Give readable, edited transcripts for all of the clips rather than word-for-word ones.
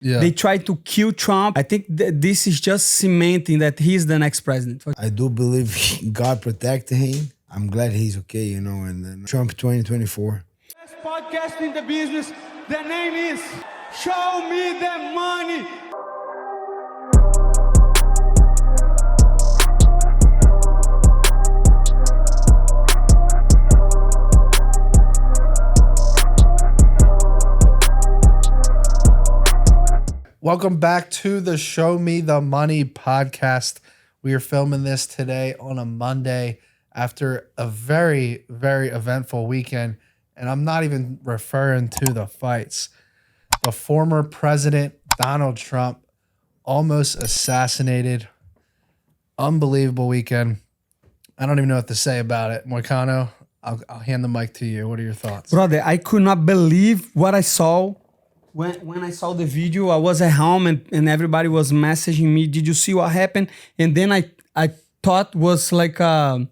Yeah. They tried to kill Trump. I think this is just cementing that he's the next president. I do believe God protected him. I'm glad he's okay, you know, and then Trump 2024. Best podcast in the business. The name is Show Me the Money. Welcome back to the Show Me the Money podcast. We are filming this today on a Monday after a very, very eventful weekend. And I'm not even referring to the fights. The former president, Donald Trump, almost assassinated. Unbelievable weekend. I don't even know what to say about it. Moicano, I'll hand the mic to you. What are your thoughts? Brother, I could not believe what I saw. When I saw the video, I was at home and everybody was messaging me, did you see what happened? And then I thought was like a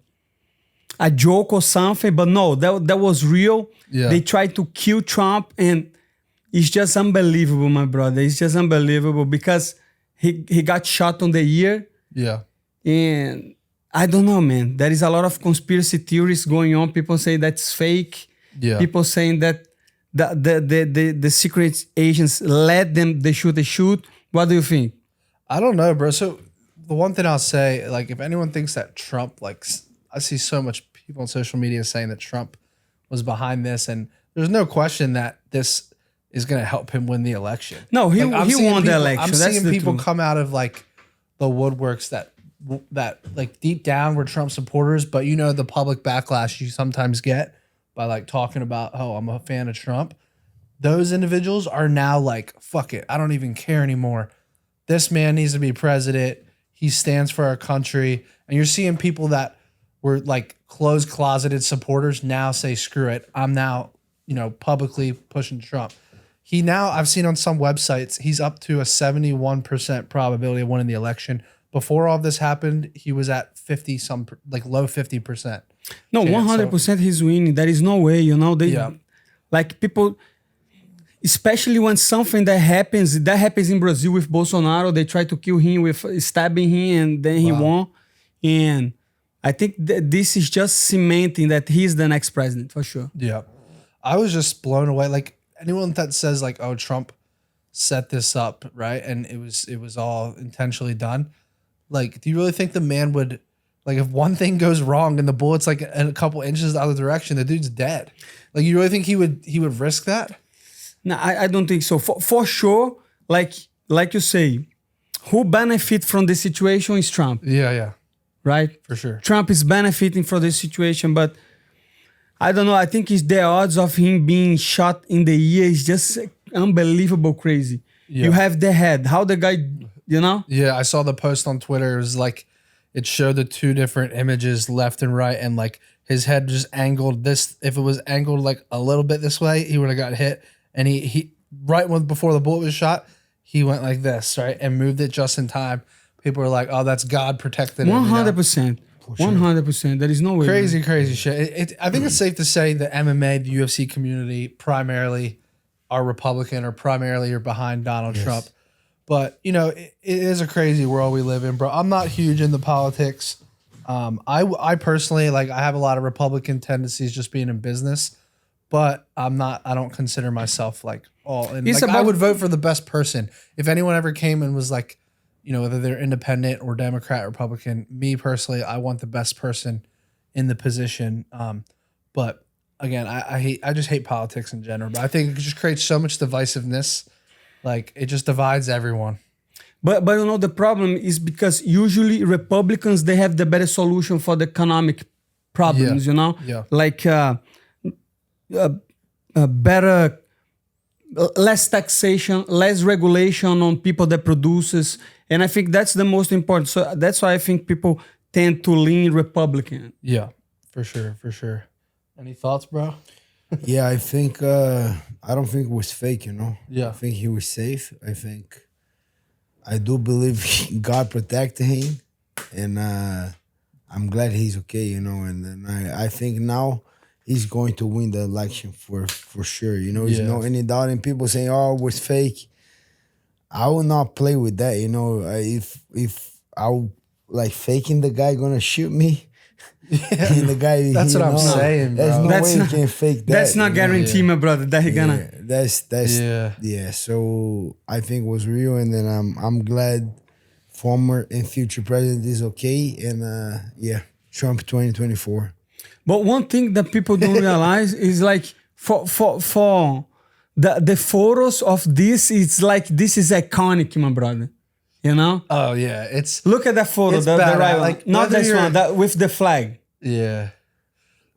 joke or something, but no, that was real. Yeah. They tried to kill Trump and it's just unbelievable, my brother. It's just unbelievable because he got shot on the ear. Yeah. And I don't know, man. There is a lot of conspiracy theories going on. People say that's fake. Yeah. People saying that the secret agents let them they shoot. What do you think? I don't know, bro. So the one thing I'll say, like, if anyone thinks that Trump, like, I see so much people on social media saying that Trump was behind this, and there's no question that this is going to help him win the election. No, he I'm seeing won the people- election. I'm That's seeing the people truth. come out of like the woodworks that like deep down were Trump supporters, but you know the public backlash you sometimes get by like talking about, oh, I'm a fan of Trump. Those individuals are now like, fuck it, I don't even care anymore. This man needs to be president. He stands for our country. And you're seeing people that were like closed closeted supporters now say, screw it. I'm now, publicly pushing Trump. He now, I've seen on some websites, he's up to a 71% probability of winning the election. Before all this happened, he was at 50 some, like low 50%. No, 100% he's winning. There is no way, like people, especially when something that happens in Brazil with Bolsonaro, they try to kill him with stabbing him and then he won. And I think that this is just cementing that he's the next president for sure. Yeah. I was just blown away. Like anyone that says like, oh, Trump set this up, right? And it was all intentionally done. Like, do you really think the man would, like, if one thing goes wrong and the bullet's like a couple inches out of the direction, the dude's dead. Like, you really think he would risk that? No, I don't think so. For sure, like you say, who benefit from the situation is Trump, Yeah. right? For sure. Trump is benefiting from this situation, but I don't know. I think it's the odds of him being shot in the ear is just unbelievable crazy. Yeah. You have the head. How the guy, Yeah, I saw the post on Twitter. It was like, it showed the two different images left and right, and like his head just angled this. If it was angled like a little bit this way, he would have got hit. And he right when before the bullet was shot, he went like this, right, and moved it just in time. People were like, "Oh, that's God protected him." 100%. 100%. There is no way. Crazy shit. I think it's safe to say the MMA, the UFC community, primarily are Republican or primarily are behind Donald Trump. But it is a crazy world we live in, bro. I'm not huge into politics. I personally I have a lot of Republican tendencies just being in business. But I don't consider myself like all in. Like, I would vote for the best person. If anyone ever came and was like, whether they're independent or Democrat, Republican, me personally, I want the best person in the position. But again, I just hate politics in general. But I think it just creates so much divisiveness. Like it just divides everyone. But the problem is because usually Republicans, they have the better solution for the economic problems, Yeah. Like better, less taxation, less regulation on people that produces. And I think that's the most important. So that's why I think people tend to lean Republican. Yeah, for sure. Any thoughts, bro? Yeah, I think, I don't think it was fake, Yeah. I think he was safe. I do believe God protected him. And I'm glad he's okay, and then I think now he's going to win the election for sure. There's no any doubt. And people saying, "Oh, it was fake." I will not play with that. You know, if I like faking the guy gonna shoot me. And the guy, That's what I'm saying, bro. There's no That's way not- you can fake that. That's not you know? guarantee, my brother, that he gonna. That's Yeah. So I think it was real, and then I'm glad former and future president is okay, and Trump 2024. But one thing that people don't realize is like for the photos of this, it's like this is iconic, my brother. You know? Oh yeah, it's Look at that photo, It's the bad, right one. like, Not whether this you're- one, that with the flag. yeah.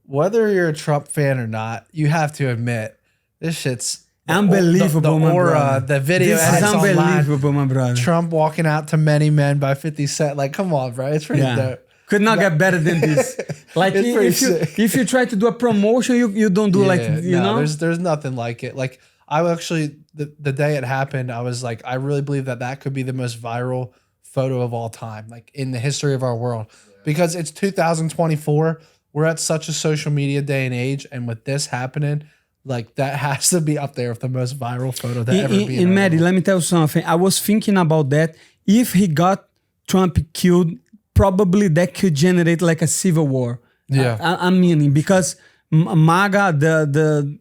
Whether you're a Trump fan or not, you have to admit this shit's Unbelievable, The my aura, brother. the video This is edits online. unbelievable, my brother. Trump walking out to Many Men by 50 Cent. Like, come on, bro. It's pretty Yeah. dope. Could not get better than this. Like It's pretty if you try to do a promotion, you don't do like Yeah, you know. there's nothing like it. Like I actually the day it happened, I was like, I really believe that could be the most viral photo of all time, like in the history of our world, because it's 2024. We're at such a social media day and age, and with this happening, like that has to be up there with the most viral photo that ever be. In Maddie, let me tell you something. I was thinking about that. If he got Trump killed, probably that could generate like a civil war. Yeah. I'm meaning because MAGA, the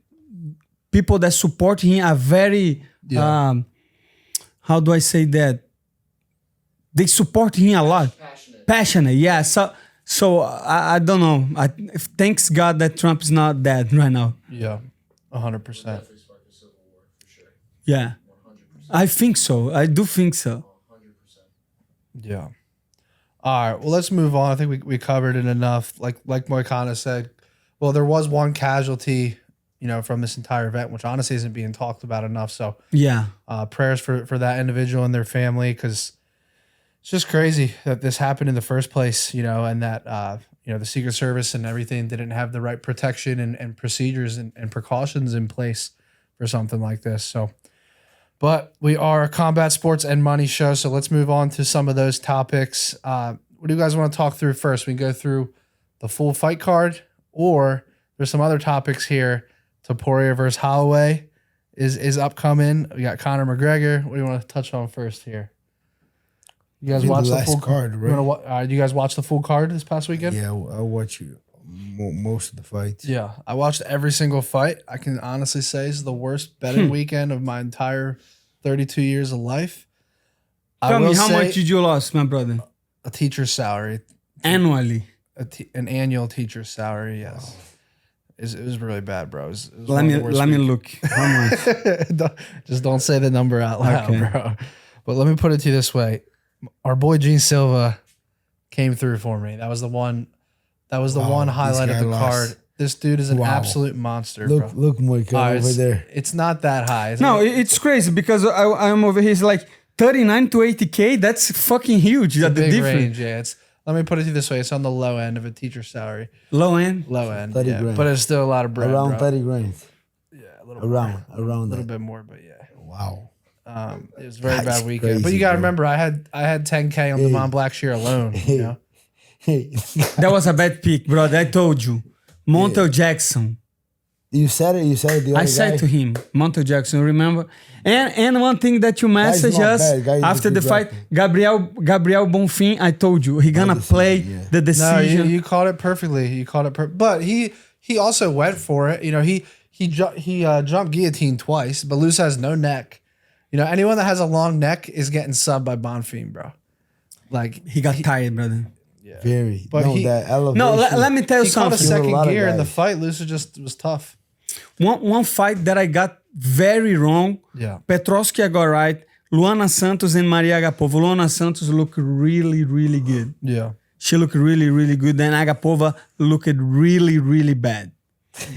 people that support him are very, how do I say that? They support him a lot. Passionate, yeah. So I don't know. Thanks God that Trump is not dead right now. Yeah, 100%. Yeah. I think so. I do think so. Yeah. All right. Well, let's move on. I think we covered it enough. Like Moicano said, well, there was one casualty, from this entire event, which honestly isn't being talked about enough. So Yeah. prayers for that individual and their family, because it's just crazy that this happened in the first place, and that, the Secret Service and everything didn't have the right protection and procedures and precautions in place for something like this. So, but we are a combat sports and money show, so let's move on to some of those topics. What do you guys want to talk through first? We can go through the full fight card, or there's some other topics here. Topuria versus Holloway is upcoming. We got Conor McGregor. What do you want to touch on first here? You guys watch the full card, right? You guys watch the full card this past weekend? Yeah, I watch most of the fights. Yeah, I watched every single fight. I can honestly say it's the worst betting weekend of my entire 32 years of life. Tell me, how much did you lose, my brother? A teacher's salary, Annually. an annual teacher's salary. Yes, it was really bad, bro. It was Let me look. How much? Just don't say the number out loud, Okay. bro. But let me put it to you this way: our boy Gene Silva came through for me. That was the one. That was the Wow, one this highlight of guy the lost. card. This dude is an Wow. absolute monster, bro. Look, Moicano All right, over there. It's not that high. It's No, not- it's crazy because I'm over here. It's like 39 to 80K. That's fucking huge. it's a The big difference. range. Yeah, let me put it to you this way: it's on the low end of a teacher's salary. Low end. Low end, 30 yeah, grand. but it's still a lot of bread. Around bro. 30 grand. Yeah, a little Around a little that. bit more, but yeah. Wow. It was a very That's bad weekend. But crazy, you gotta bro. remember, I had 10K on Hey. Devon Blackshear alone. You know? Hey, That was a bad pick, brother. I told you. Montel Jackson. you said it. You said it. The other I said guy? to him, Montel Jackson, remember? And one thing that you Guy's messaged not us bad. Guy is a after good the fight, rapper. Gabriel Bonfim, I told you, he gonna decision, play yeah. the No, decision. you called it perfectly. You called it but he also went for it. He jumped guillotine twice, but Luz has no neck. Anyone that has a long neck is getting subbed by Bonfim, bro. Like He got tired, brother. Very. But no, he- that elevation. No, let me tell you he caught a something. There's a lot second of gear in the guys. fight. Luz just was tough. One fight that I got very wrong. Yeah. Petroski I got right. Luana Santos and Maria Agapova. Luana Santos looked really, really good. Yeah. She looked really, really good. Then Agapova looked really, really bad.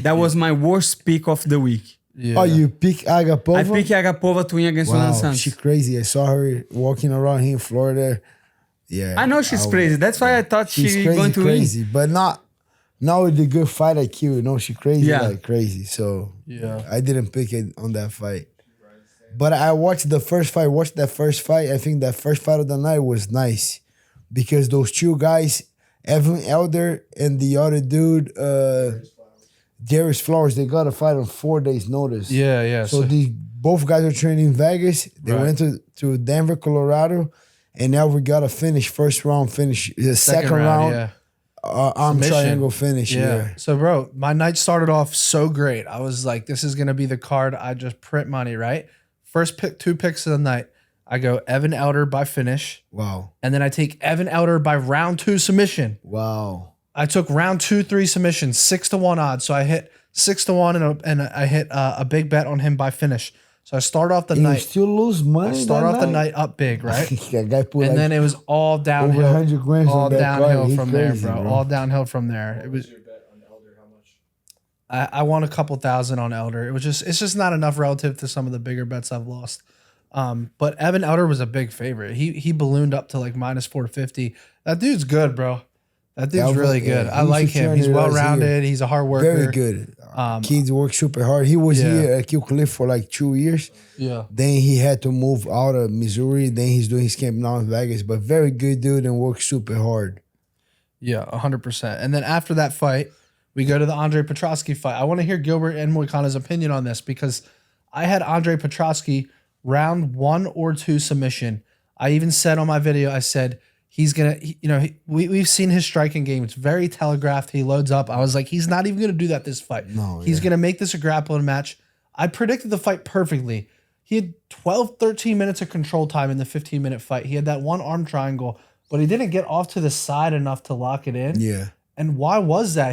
That was my worst pick of the week. Yeah. Oh, you pick Agapova? I picked Agapova to win against Luana Wow, Santos. she crazy. I saw her walking around here in Florida. Yeah. I know she's crazy. That's why I thought She's she crazy, going to crazy, but not with the good fight IQ. No, she crazy Yeah. like crazy. So Yeah. I didn't pick it on that fight. But I watched the first fight. Watched that first fight. I think that first fight of the night was nice because those two guys, Evan Elder and the other dude, Darius Flowers, they got to fight on 4 days' notice. Yeah. So both guys are training in Vegas. They went to Denver, Colorado, and now we got to finish first round, finish the second round. Yeah. Arm Submission. triangle finish. Yeah. So, bro, my night started off so great. I was like, this is going to be the card. I just print money, right? First pick, 2 picks of the night. I go Evan Elder by finish. Wow. And then I take Evan Elder by round 2 submission. Wow. I took round 2, 3 submissions, 6-1 odds. So I hit 6-1 and I hit a big bet on him by finish. So I start off the And you night. still lose money. I start that off the night up big, right? That guy put And then it was all downhill. 100 grand all on that downhill card. He from crazy, there, bro. All downhill from there. It was. I won a couple thousand on Elder. It's just not enough relative to some of the bigger bets I've lost. But Evan Elder was a big favorite. He ballooned up to like minus 450. That dude's good, bro. That dude's Alvin, really good. yeah, I he's like a him. He's trainer well that's rounded. He's a hard worker. very good. Kids work super hard. He was here at Kill Cliff for like 2 years. Yeah. Then he had to move out of Missouri. Then he's doing his camp now in Vegas. But very good dude and works super hard. Yeah, 100%. And then after that fight, we go to the Andre Petroski fight. I want to hear Gilbert and Moicano's opinion on this because I had Andre Petroski round 1 or 2 submission. I even said on my video, I said, he's going to, we've seen his striking game. It's very telegraphed. He loads up. I was like, he's not even going to do that this fight. No, he's going to make this a grappling match. I predicted the fight perfectly. He had 12, 13 minutes of control time in the 15-minute fight. He had that one arm triangle, but he didn't get off to the side enough to lock it in. Yeah. And why was that?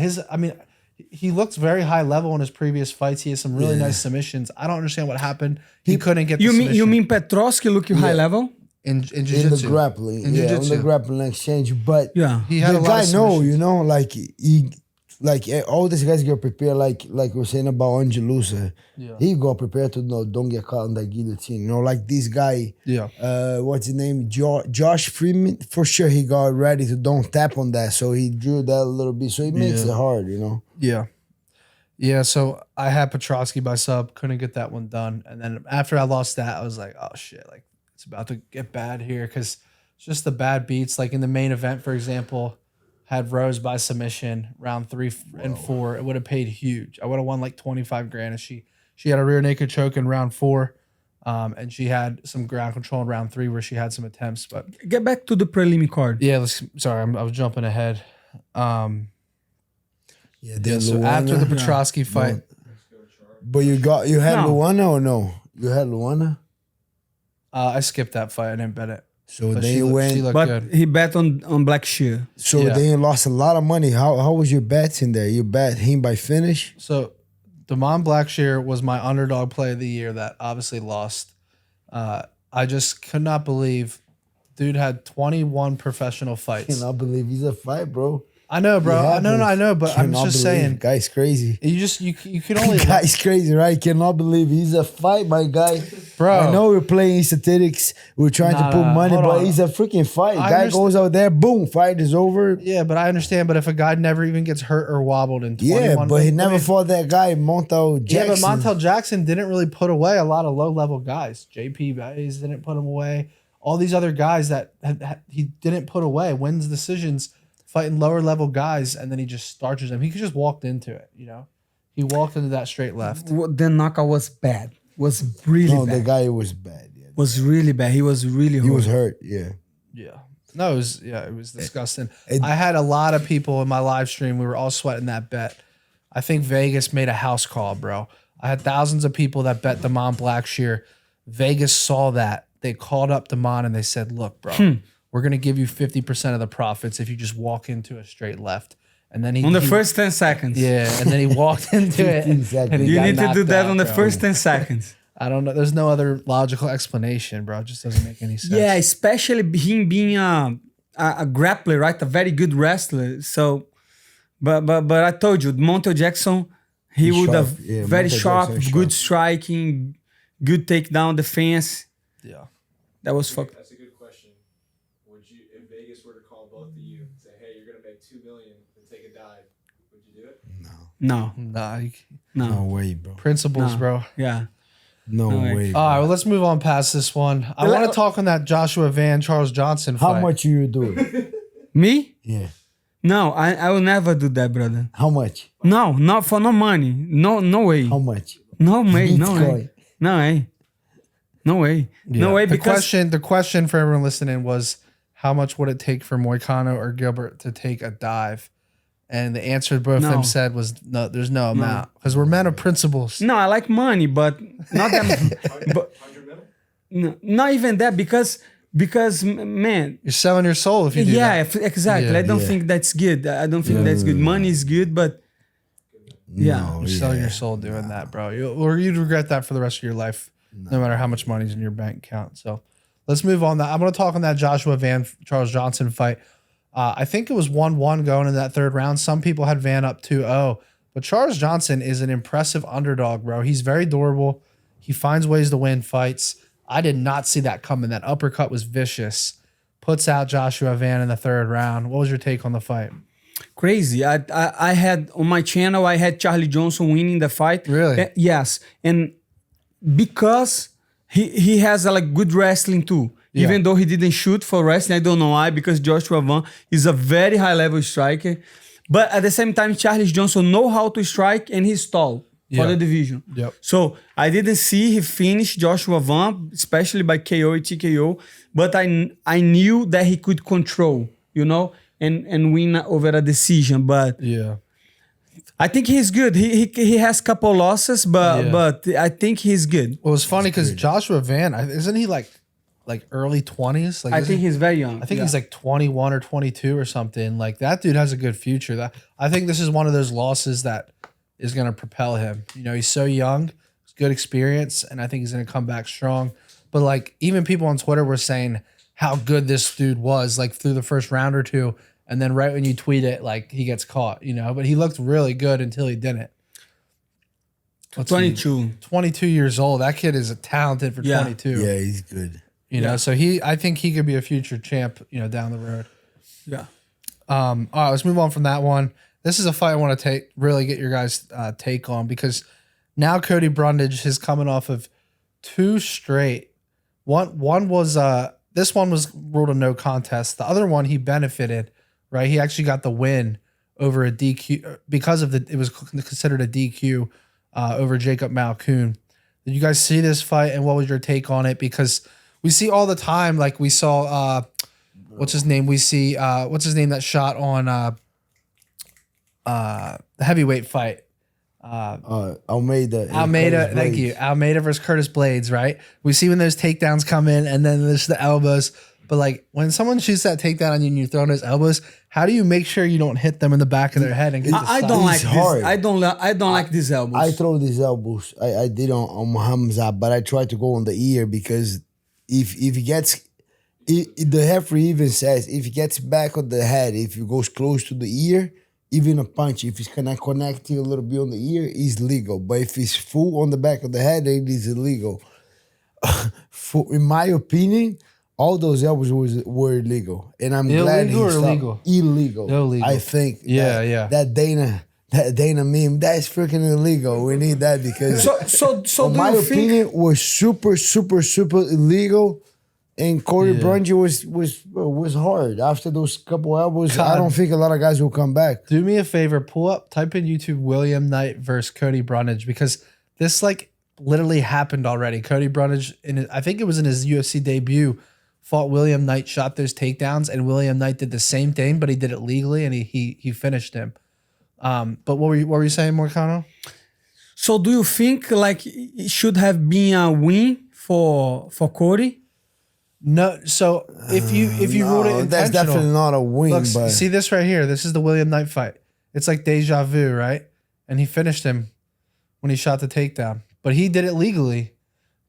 He looked very high level in his previous fights. He has some really nice submissions. I don't understand what happened. He couldn't get the submission. You mean Petroski look high level? in In jiu-jitsu. the grappling. In Yeah, on jiu-jitsu. the grappling exchange. But Yeah. He had the a lot guy of know, submissions. all these guys get prepared like we're saying about Angelusa. Yeah. He got prepared to don't get caught on that guillotine. Like this guy, Yeah. what's his name? Josh Freeman, for sure he got ready to don't tap on that. So he drew that a little bit. So it makes it hard, Yeah. Yeah, so I had Petroski by sub, couldn't get that one done. And then after I lost that, I was like, oh shit, like it's about to get bad here because it's just the bad beats. Like in the main event, for example, had Rose by submission, round 3 and 4. It would have paid huge. I would have won like 25 grand. And she had a rear naked choke in round 4. And she had some ground control in round 3 where she had some attempts. But Get back to the prelim card. yeah, I was jumping ahead. So Luana, after the Petroski fight, but you had No. Luana or no? You had Luana. I skipped that fight. I didn't bet it. So But then she you looked went. But good. he bet on Black Shear. So Yeah. then you lost a lot of money. How was your bets in there? You bet him by finish. So Damon Blackshear was my underdog play of the year that obviously lost. I just could not believe dude had 21 professional fights. Cannot believe he's a fight, bro. I know, bro. Yeah, I know, but I'm Cannot just believe. saying. Guy's crazy. You can only Guy's crazy, right? Cannot believe he's a fight, my guy. Bro. I know we're playing statistics. We're trying to put money, hold but on. he's a freaking fight. I Guy understand- goes out there, boom, fight is over. Yeah, but I understand. But if a guy never even gets hurt or wobbled in 21, Yeah, but he I never mean, fought that guy, Montel Jackson. Yeah, but Montel Jackson didn't really put away a lot of low level guys. JP Bays didn't put him away. All these other guys that he didn't put away wins decisions fighting lower level guys, and then he just starches them. He just walked into it, He walked into that straight left. The knockout was bad. Was really No, the bad. guy was bad. Yeah. Was really bad. He was really He hurt. was hurt, yeah. Yeah. No, it was disgusting. I had a lot of people in my live stream. We were all sweating that bet. I think Vegas made a house call, bro. I had thousands of people that bet Damon Blackshear. Vegas saw that. They called up Damon and they said, look, bro, we're going to give you 50% of the profits if you just walk into a straight left. And then on the first 10 seconds. Yeah, and then he walked into it. 15 seconds. And he You got need to do knocked that out, on the bro. first 10 seconds. I don't know. There's no other logical explanation, bro. It just doesn't make any sense. Yeah, especially him being a grappler, right? A very good wrestler. So, but I told you, Montel Jackson, he He's would sharp. have Yeah, very Montel sharp, Jackson good sharp. striking, good takedown defense. Yeah. That was fucked. That's a good question. Would you, if Vegas were to call both of you and say, "Hey, you're gonna make $2 million and take a dive," would you do it? No, Nah, No way, bro. principles, No. bro. yeah. No way. way. All right, well, let's move on past this one. I want to talk on that Joshua Van Charles Johnson fight. How much you do it? Me? Yeah. No, I will never do that, brother. How much? No, not for no money. No way. How much? No way. No Bitcoin. way. No way. No way. No way. The Because question for everyone listening was, how much would it take for Moicano or Gilbert to take a dive? And the answer both of them No. said was no. There's no amount because we're men of principles. no, I like money, but not that. but 100 mil? no, not even that because man. You're selling your soul if you do Yeah, that. exactly. Yeah. I don't think that's good. I don't think that's good. Money is good, but yeah. No, You're selling your soul doing that, bro. Or you'd regret that for the rest of your life, no matter how much money's in your bank account. So let's move on. I'm going to talk on that Joshua Van Charles Johnson fight. I think it was 1-1 going in that third round. Some people had Van up 2-0, but Charles Johnson is an impressive underdog, bro. He's very durable. He finds ways to win fights. I did not see that coming. That uppercut was vicious. Puts out Joshua Van in the third round. What was your take on the fight? Crazy. I had on my channel, I had Charlie Johnson winning the fight. Really? Yes. And because he has a like good wrestling too. Yeah. Even though he didn't shoot for wrestling, I don't know why, because Joshua Van is a very high level striker. But at the same time, Charlie Johnson know how to strike and he's tall for Yeah. the division. Yep. So I didn't see he finish Joshua Van, especially by KO and TKO, but I knew that he could control, and win over a decision. But Yeah. I think he's good. He has couple losses, but Yeah. but I think he's good. Well, it's funny because Joshua Van, isn't he like early 20s? Like, I isn't think he- he's very young. I think Yeah. he's like 21 or 22 or something. Like that dude has a good future. That I think this is one of those losses that is going to propel him. He's so young, it's good experience, and I think he's going to come back strong. But like even people on Twitter were saying how good this dude was like through the first round or two, and then right when you tweet it, like he gets caught. But he looked really good until he didn't. Let's see. 22. 22 years old. That kid is talented for Yeah. 22. Yeah, he's good. So I think he could be a future champ, down the road. Yeah. All right, let's move on from that one. This is a fight I want to really get your guys' take on, because now Cody Brundage is coming off of two straight. One was this one was ruled a no contest. The other one he benefited, right? He actually got the win over a DQ because of it was considered a DQ over Jacob Malkoon. Did you guys see this fight, and what was your take on it? Because we see all the time, like we saw, what's his name? We see, what's his name that shot on the heavyweight fight? Almeida. Almeida, thank you. Almeida versus Curtis Blades, right? We see when those takedowns come in, and then there's the elbows. But like when someone shoots that takedown on you and you're throwing those elbows, how do you make sure you don't hit them in the back of their head and get the I side? don't like It's this. hard. I don't like these elbows. I throw these elbows. I did on Hamza, but I try to go on the ear because if he gets, the referee even says if he gets back on the head, if he goes close to the ear, even a punch, if he's gonna connect a little bit on the ear, is legal. But if it's full on the back of the head, it is illegal. In my opinion, all those elbows were illegal, and I'm glad he Illegal or stopped. illegal? Illegal. Illegal. I think. Yeah. That Dana meme, that's freaking illegal. We need that because so in do my you think? opinion, was super illegal. And Cody Brundage was hard after those couple elbows. I don't think a lot of guys will come back. Do me a favor, type in YouTube William Knight versus Cody Brundage, because this like literally happened already. Cody Brundage, I think it was in his UFC debut, fought William Knight, shot those takedowns, and William Knight did the same thing, but he did it legally and he finished him. But what were you saying, Moicano? So do you think like it should have been a win for Cody? No. So if you ruled it intentional, that's definitely not a win. look, but see this right here. This is the William Knight fight. It's like deja vu, right? And he finished him when he shot the takedown, but he did it legally.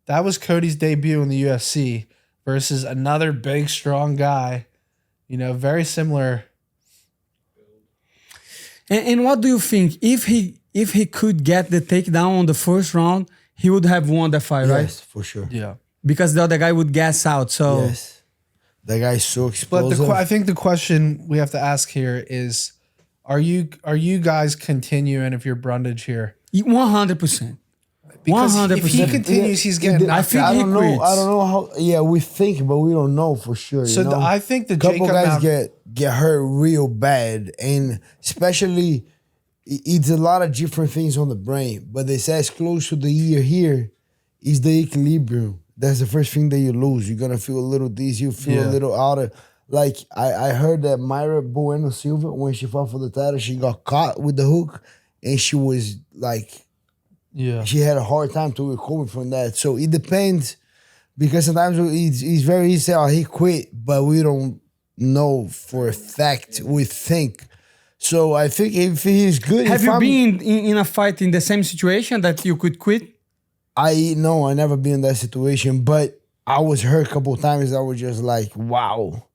That was Cody's debut in the UFC versus another big, strong guy. Very similar. And what do you think? If he could get the takedown on the first round, he would have won the fight, right? yes, for sure. Yeah. Because the other guy would gas out. So Yes, that guy's so But explosive. I think the question we have to ask here is, are you guys continuing if you're Brundage here? 100%. Because 100%. if he continues, he's getting I knocked think out. he I don't know. quits. I don't know how. Yeah, we think, but we don't know for sure. So you know? I think the couple Jacob guys get hurt real bad, and especially it's a lot of different things on the brain. But they say as close to the ear here is the equilibrium. That's the first thing that you lose. You're gonna feel a little dizzy. You feel a little out of. Like I heard that Mayra Bueno Silva, when she fought for the title, she got caught with the hook, and she was like, she had a hard time to recover from that. So it depends, because sometimes it's very easy to say, oh, he quit, but we don't know for a fact. We think. So I think if he's good, Have you been in a fight in the same situation that you could quit? I never been in that situation, but I was hurt a couple of times. I was just like, wow.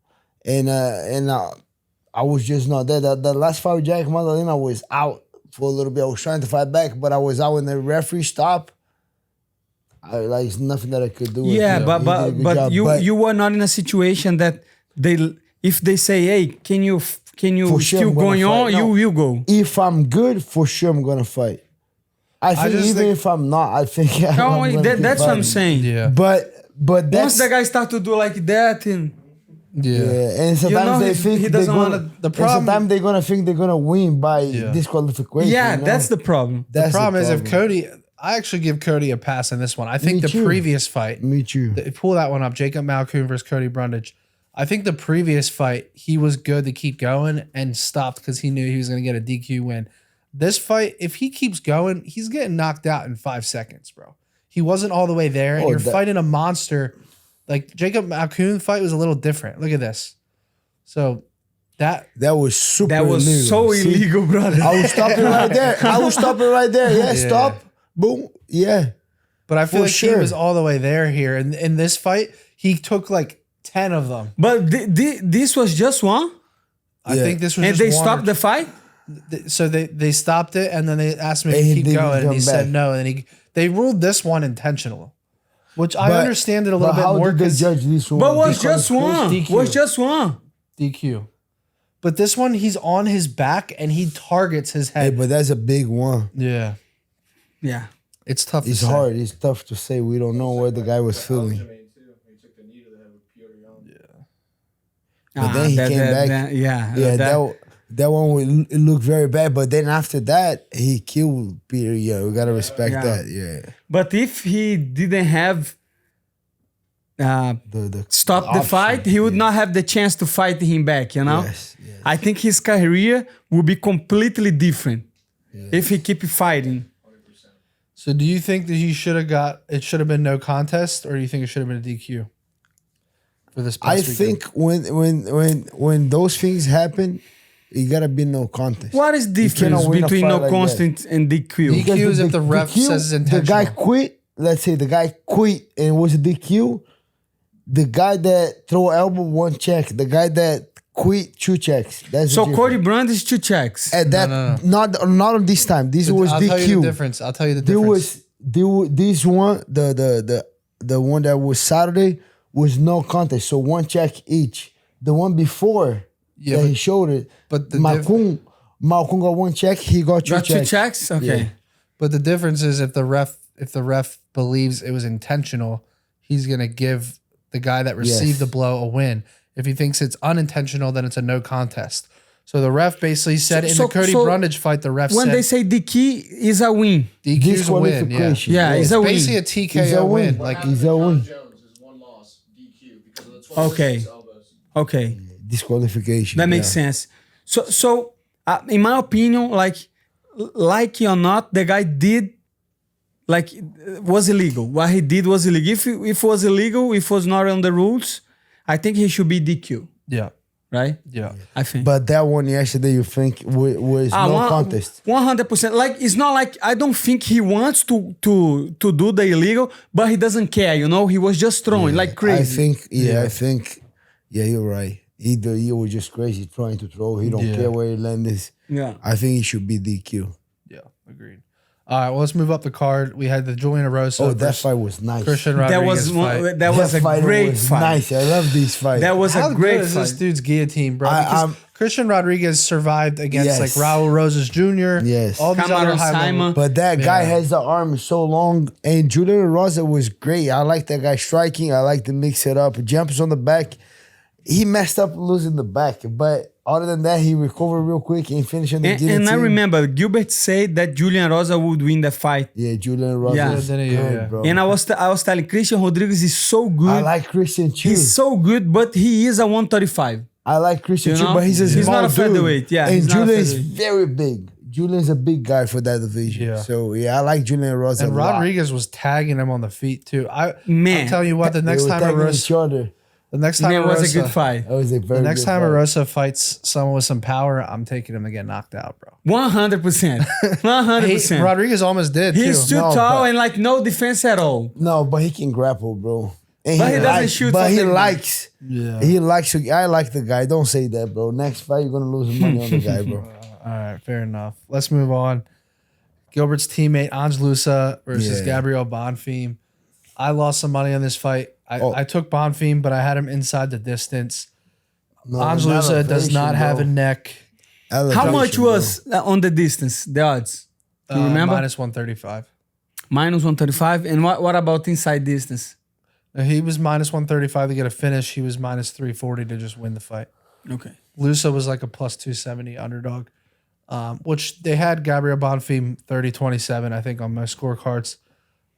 And I was just not there. The last fight with Jack Madalena, I was out for a little bit. I was trying to fight back, but I was out when the referee stopped. It's nothing that I could do. Yeah, but you were not in a situation that if they say, hey, can you For sure still I'm gonna going on, fight. No. you will go. If I'm good, for sure I'm gonna fight. I think if I'm not, I think That's what I'm saying. Yeah. But that's, Once the guy start to do like that, and yeah, and sometimes they think he doesn't want to. The problem. sometimes they're gonna think they're gonna win by disqualification. Yeah, you know? that's the problem. That's The problem is if problem. Cody, I actually give Cody a pass in this one. I think Me the too. previous fight, Me too. pull that one up, Jacob Malkoon versus Cody Brundage. I think the previous fight, he was good to keep going and stopped because he knew he was going to get a DQ win. This fight, if he keeps going, he's getting knocked out in 5 seconds, bro. He wasn't all the way there, and you're fighting a monster. Like Jacob Malkoon fight was a little different. Look at this. So that was super That was illegal. so See? illegal, brother. I will stop it right there. I will stop it right there. Yeah, stop. Boom. Yeah. But I feel For like he sure. was all the way there here. And in this fight, he took like 10 of them. But this was just one, I think this was and just they one stopped or the fight. So they stopped it, and then they asked me And to he keep didn't going, and come he said back. no, and they ruled this one intentional, which I But- understand it a little but bit how more did they because judge this one? But was just one. DQ. Was just one. DQ. But this one, he's on his back and he targets his Hey, head. but that's a big one. Yeah, Yeah. it's tough. It's to say. hard. It's tough to say. We don't know where the guy was feeling. Aljamain too. He took the knee to the head with Piotr Jan. But then he came back. That one it looked very bad. But then after that, he killed Peter. Yeah, we gotta respect Yeah. that. Yeah. But if he didn't have The stopped the option, fight, he would not have the chance to fight him back, you know? Yes, yes. I think his career would be completely different if he keep fighting. So do you think that he should have it should have been no contest, or do you think it should have been a DQ for this past I weekend? think when those things happen, it gotta be no contest. What is difference cannot win a between fight no like constant and DQ? DQ is if the ref says it's The guy intentional. quit. Let's say the guy quit and it was a DQ. The guy that throw elbow 1 check. The guy that quit 2 checks. That's So the Cody difference. Brand is 2 checks. And that not on this time. This was I'll DQ. tell you the difference. I'll tell you the There difference. was this one, the one that was Saturday was no contest, so 1 check each. The one before that he showed it, but the Malkoon got 1 check, he got 2 Got 2 checks. checks? Okay. Yeah. But the difference is if the ref believes it was intentional, he's gonna give the guy that received Yes. the blow a win. If he thinks it's unintentional, then it's a no contest. So the ref basically said in the Cody Brundage fight, the ref When said they say DQ is a win. DQ's a win. Yeah, Disqualification. Yeah, it's a win. basically a It's TKO a win. win. Like He's a win. Jones is 1 loss, DQ, because of the 12 Okay. elbows. Okay. Disqualification. That makes sense. So in my opinion, like or not, the guy did was illegal. What he did was illegal. If it was illegal, if it was not on the rules, I think he should be DQ, yeah, right? yeah. I think. But that one yesterday, you think was no contest? 100%. Like it's not like I don't think he wants to do the illegal, but he doesn't care. You know, he was just throwing like crazy. I think, you're right. He was just crazy trying to throw. He don't care where he lands. Yeah. I think he should be DQ. Yeah, agreed. All right, well, let's move up the card. We had the Julian Erosa Oh, that versus fight was nice. Christian That Rodriguez was fight. that was a fight great was fight. Nice. I love this fight. That was How a great good is this fight. dude's guillotine, bro? I- Because I'm- Christian Rodriguez survived against Yes. like Raul Rosas Jr. Yes. all these Cameron other high Simon. level. But that guy has the arm so long, and Julian Rosa was great. I like that guy striking. I like to mix it up. Jumps on the back. he messed up losing the back, but other than that, he recovered real quick and finished in the guillotine. And I remember Gilbert said that Julian Rosa would win the fight. Yeah, Julian Rosa Yeah. is Yeah, good, yeah. bro. And I was telling Christian Rodriguez is so good. I like Christian too. He's so good, but he is a 135. I like Christian You too, know? but he's a He's small not a dude. featherweight, yeah, And he's not a Julian's featherweight. very big. Julian's a big guy for that division. Yeah. So yeah, I like Julian Rosa And a lot. Rodriguez was tagging him on the feet too. Man. I'll tell you what, the They next were time tagging Arosa, each other. the next time Man, it was a good Arosa, fight. That was a very the next good time fight. Arosa fights someone with some power, I'm taking him to get knocked out, bro. 100%. 100%. Rodriguez almost did He's too. too No, tall but- and like no defense at all. No, but he can grapple, bro. And But he doesn't likes- shoot But from he the- likes. Yeah. He likes. I like the guy. Don't say that, bro. Next fight, you're gonna lose money on the guy, bro. All right, fair enough. Let's move on. Gilbert's teammate Ange Lusa versus Yeah. Gabriel Bonfim. I lost some money on this fight. Oh. I took Bonfim, but I had him inside the distance. No, Ange Lusa does not have a neck. How much was on the distance, the odds? Do you remember? Minus 135. Minus 135. And what about inside distance? He was minus 135 to get a finish. He was minus 340 to just win the fight. Okay. Lusa was like a plus 270 underdog, which they had Gabriel Bonfim 30-27, I think, on my scorecards.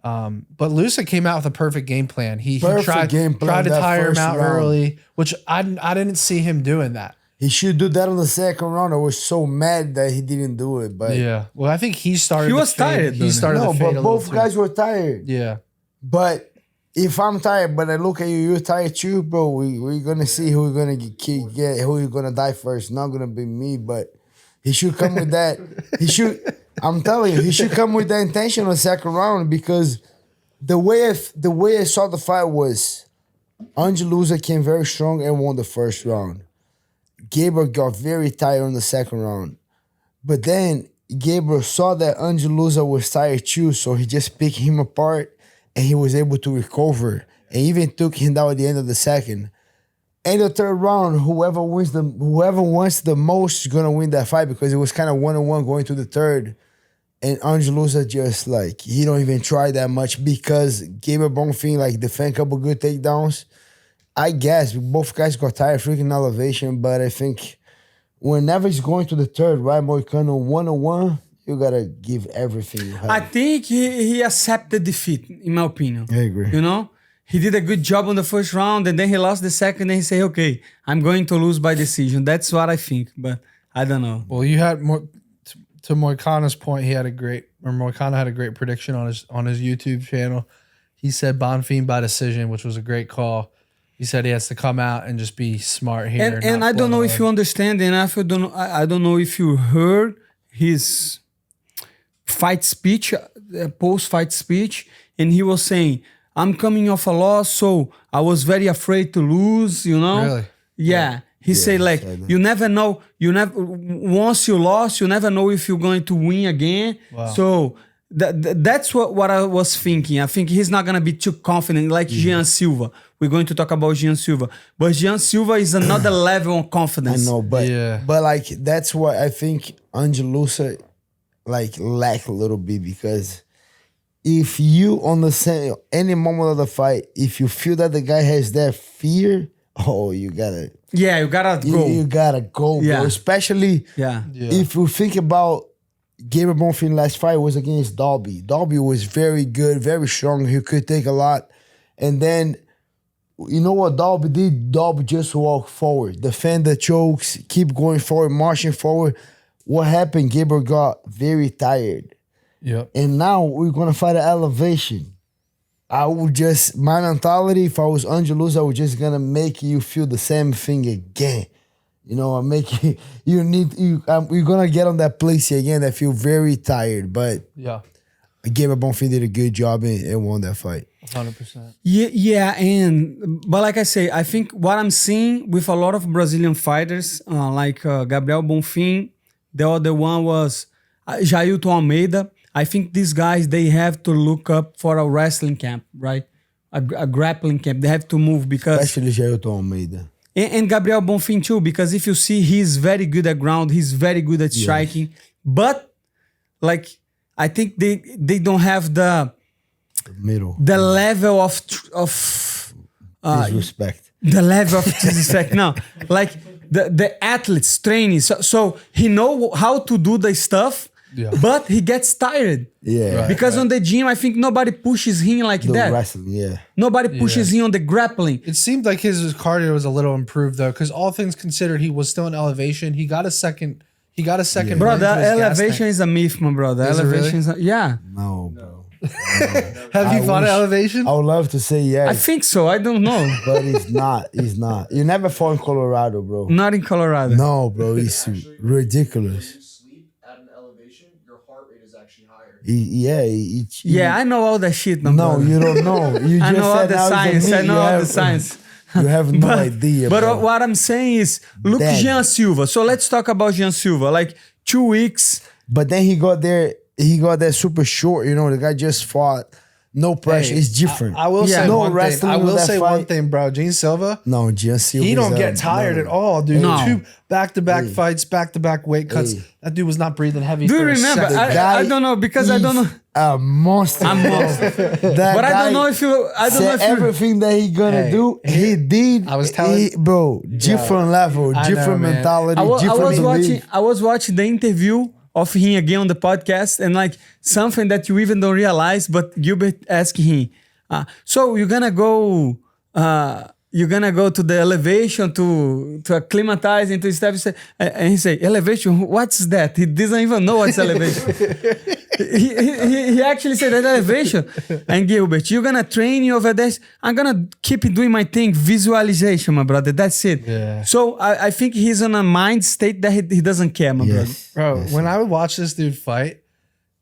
But Lusa came out with a perfect game plan. He Perfect tried, game plan tried to that tire him first out round. early, which I didn't see him doing that. He should do that on the second round. I was so mad that he didn't do it. But Yeah. Well, I think he started. He to was fade. tired, He though. started no, to fade but a little both too. guys were tired. Yeah. But if I'm tired, but I look at you, you're tired too, bro. We're gonna see who we're gonna get who you're gonna die first. Not gonna be me, but he should come with that. He should. I'm telling you, he should come with that intention on the second round because the way I saw the fight was Ange Lusa came very strong and won the first round. Gabriel got very tired on the second round, but then Gabriel saw that Ange Lusa was tired too, so he just picked him apart. And he was able to recover and even took him down at the end of the second. And the third round, whoever wants the most is gonna win that fight because it was kind of 1-1 going to the third. And Ange Lusa just like he don't even try that much because Gabriel Bonfim like defend a couple good takedowns. I guess both guys got tired freaking elevation, but I think whenever it's going to the third, right, Moicano 1-1. You gotta give everything you have. I think he accepted defeat, in my opinion. I agree. You know? He did a good job on the first round and then he lost the second and he said, okay, I'm going to lose by decision. That's what I think, but I don't know. Well, you had more to Moicano's point. Moicano had a great prediction on his YouTube channel. He said Bonfim by decision, which was a great call. He said he has to come out and just be smart here. And I don't know if you understand, and I don't know if you heard his fight speech, post-fight speech, and he was saying, I'm coming off a loss, so I was very afraid to lose, you know? Really? Yeah. He said like, you never know, once you lost, you never know if you're going to win again. Wow. So that's what I was thinking. I think he's not going to be too confident like Jean Silva. We're going to talk about Jean Silva. But Jean Silva is another level of confidence. I know, but Yeah. but like that's what I think Ange Lusa like lack a little bit because if you on the same any moment of the fight, if you feel that the guy has that fear, you gotta You gotta go. you gotta go, Yeah. bro. Especially Yeah. if you think about Gabriel Bonfim last fight was against Dalby. Dalby was very good, very strong. He could take a lot. And then you know what Dalby did? Dalby just walked forward, defend the chokes, keep going forward, marching forward. What happened? Gabriel got very tired. Yep. And now we're gonna fight an elevation. I would just my mentality, if I was Ange Lusa, I was just gonna make you feel the same thing again. You know, I make you're gonna get on that place again that feel very tired. But Yeah. Gabriel Bonfim did a good job and won that fight. 100%. Yeah, but like I say, I think what I'm seeing with a lot of Brazilian fighters, like Gabriel Bonfim, the other one was Jailton Almeida. I think these guys, they have to look up for a wrestling camp, right? A grappling camp. They have to move because... Especially Jailton Almeida. And Gabriel Bonfim too, because if you see, he's very good at ground. He's very good at striking. But, like, I think they don't have the Middle. level of Disrespect. The level of disrespect. No, like the athletes training. So he know how to do the stuff, but he gets tired. Yeah. Because on the gym, I think nobody pushes him like The that. wrestling, yeah. Nobody pushes him on the grappling. It seemed like his cardio was a little improved though, because all things considered, he was still in elevation. He got a second. Bro, win the to his gas elevation tank. is a myth, my brother. Is it Elevation is yeah. No, bro. Have you fought at wish- elevation? I would love to say yes, I think so. I don't know. but it's not. It's not. You never fought in Colorado, bro. Not in Colorado. No, bro. It's ridiculous. When you sleep at an elevation, your heart rate is actually higher. Yeah, I know all that shit. My No, brother. you don't know. You I just know all said the now it's a science. myth. I know You all have- the science. You have no idea, But bro. what I'm saying is, look, Dead. Jean Silva. So let's talk about Jean Silva. Like 2 weeks. But then he got there. He got there super short. You know, the guy just fought. No pressure. Hey, It's different. I will Yeah. say No one thing. wrestling I with will that say one fight. thing, bro. Gene Silva, No, just he don't get tired at all, dude. No. 2 back-to-back fights, back-to-back weight cuts. Hey. That dude was not breathing heavy. Do you for a remember? second. I don't know because I don't know. A monster. I'm bro. monster. That But I guy don't know if you. I don't know said if you. everything that he gonna Hey, do. He did. I was telling- bro, different level, I know, different man. mentality, I different was belief. watching. I was watching the interview of him again on the podcast, and like something that you even don't realize. But Gilbert asked him, "So you're gonna go? You're gonna go to the elevation to acclimatize into step?" And he said, "Elevation? What's that?" He doesn't even know what's elevation. he actually said that elevation. And Gilbert, you're gonna train over there. I'm gonna keep doing my thing, visualization, my brother. That's it. Yeah. So I think he's in a mind state that he doesn't care, my brother. Yes. Bro, when I would watch this dude fight,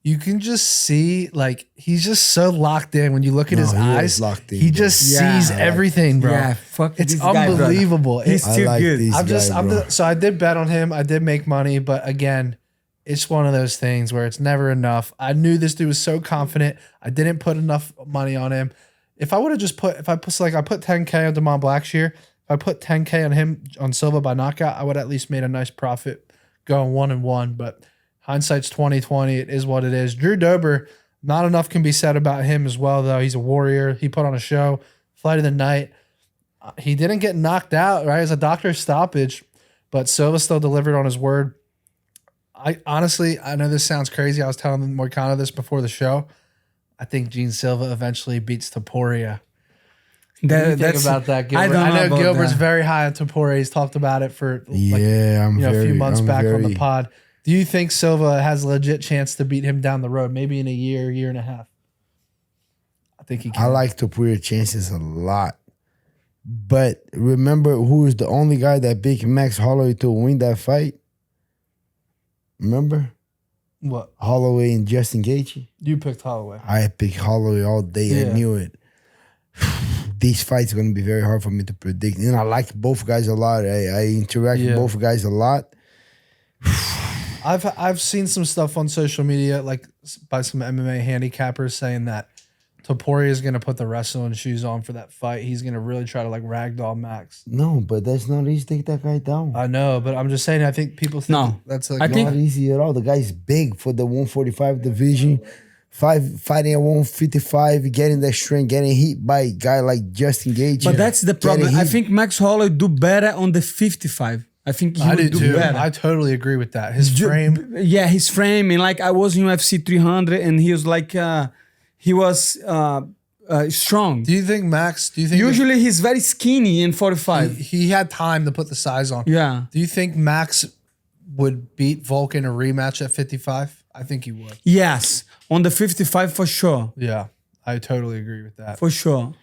you can just see like he's just so locked in. When you look at No, his he is eyes, locked in, he bro. just Yeah. sees everything, bro. Yeah, fuck it's this guy, brother. unbelievable. He's I too like good. this guy, bro. So I did bet on him. I did make money, but again, it's one of those things where it's never enough. I knew this dude was so confident. I didn't put enough money on him. If I would have just put, I put 10K on Damon Blackshear. If I put 10K on him on Silva by knockout, I would at least made a nice profit going 1-1. But hindsight's 20/20. It is what it is. Drew Dober, not enough can be said about him as well, though. He's a warrior. He put on a show. Fight of the night. He didn't get knocked out, right? It was a doctor's stoppage, but Silva still delivered on his word. I honestly, I know this sounds crazy. I was telling Moicano this before the show. I think Gene Silva eventually beats Topuria. What do you think about that, Gilbert? I don't know about Gilbert's that. very high on Topuria. He's talked about it for Yeah, I'm a very, few months I'm back on the very- pod. Do you think Silva has a legit chance to beat him down the road, maybe in a year and a half? I think he can. I like to put your chances a lot. But remember who is the only guy that picked Max Holloway to win that fight? Remember? What? Holloway and Justin Gaethje? You picked Holloway. I picked Holloway all day. Yeah. I knew it. This fight's going to be very hard for me to predict. And I like both guys a lot. I interact with both guys a lot. I've seen some stuff on social media, like by some MMA handicappers, saying that Topuria is going to put the wrestling shoes on for that fight. He's going to really try to like ragdoll Max. No, but that's not easy to take that guy down. I know, but I'm just saying. I think people think No. that's like I think- Not easy at all. The guy's big for the 145 division. Fighting at 155, getting that strength, getting hit by a guy like Justin Gaethje. But that's the Getting problem. I hit. think Max Holloway do better on the 55. I think he I would do do too. better. I totally agree with that. His frame. Yeah, his frame. And like I was in UFC 300 and he was like, he was strong. Do you think Max? Do you think Usually he's very skinny in 45. he had time to put the size on? Yeah. Do you think Max would beat Volk in a rematch at 55? I think he would. Yes. On the 55 for sure. Yeah, I totally agree with that. For sure.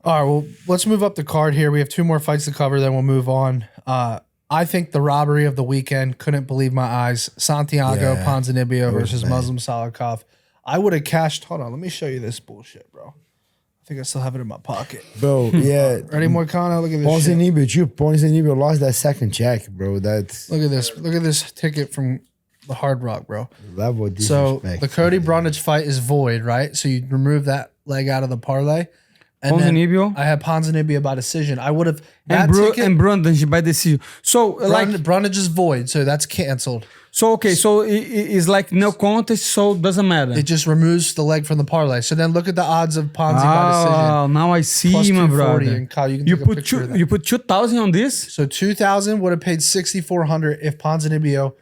All right, well, let's move up the card here. We have 2 more fights to cover, then we'll move on. I think the robbery of the weekend, couldn't believe my eyes. Santiago Yeah, Ponzinibbio was versus bad. Muslim Salikov. I would have cashed. Hold on, let me show you this bullshit, bro. I think I still have it in my pocket. Bro, yeah. Ready, Moicano? Look at this shit. Ponzinibbio lost that second check, bro. That's Look at this. Look at this ticket from the Hard Rock, bro. level of So disrespect. the Cody Brundage fight is void, right? So you remove that leg out of the parlay. And then Ponzinibbio. I had Ponzinibbio by decision. I would have And Brundage by decision. So like, Brundage is void, so that's canceled. so okay, so it's like no contest, so it doesn't matter. It just removes the leg from the parlay. So then look at the odds of Ponzi by decision. Oh, now I see, Plus my 240, brother. and Kyle, you can You take a put picture of that. you put 2,000 on this. So 2,000 would have paid 6,400 if Ponzinibbio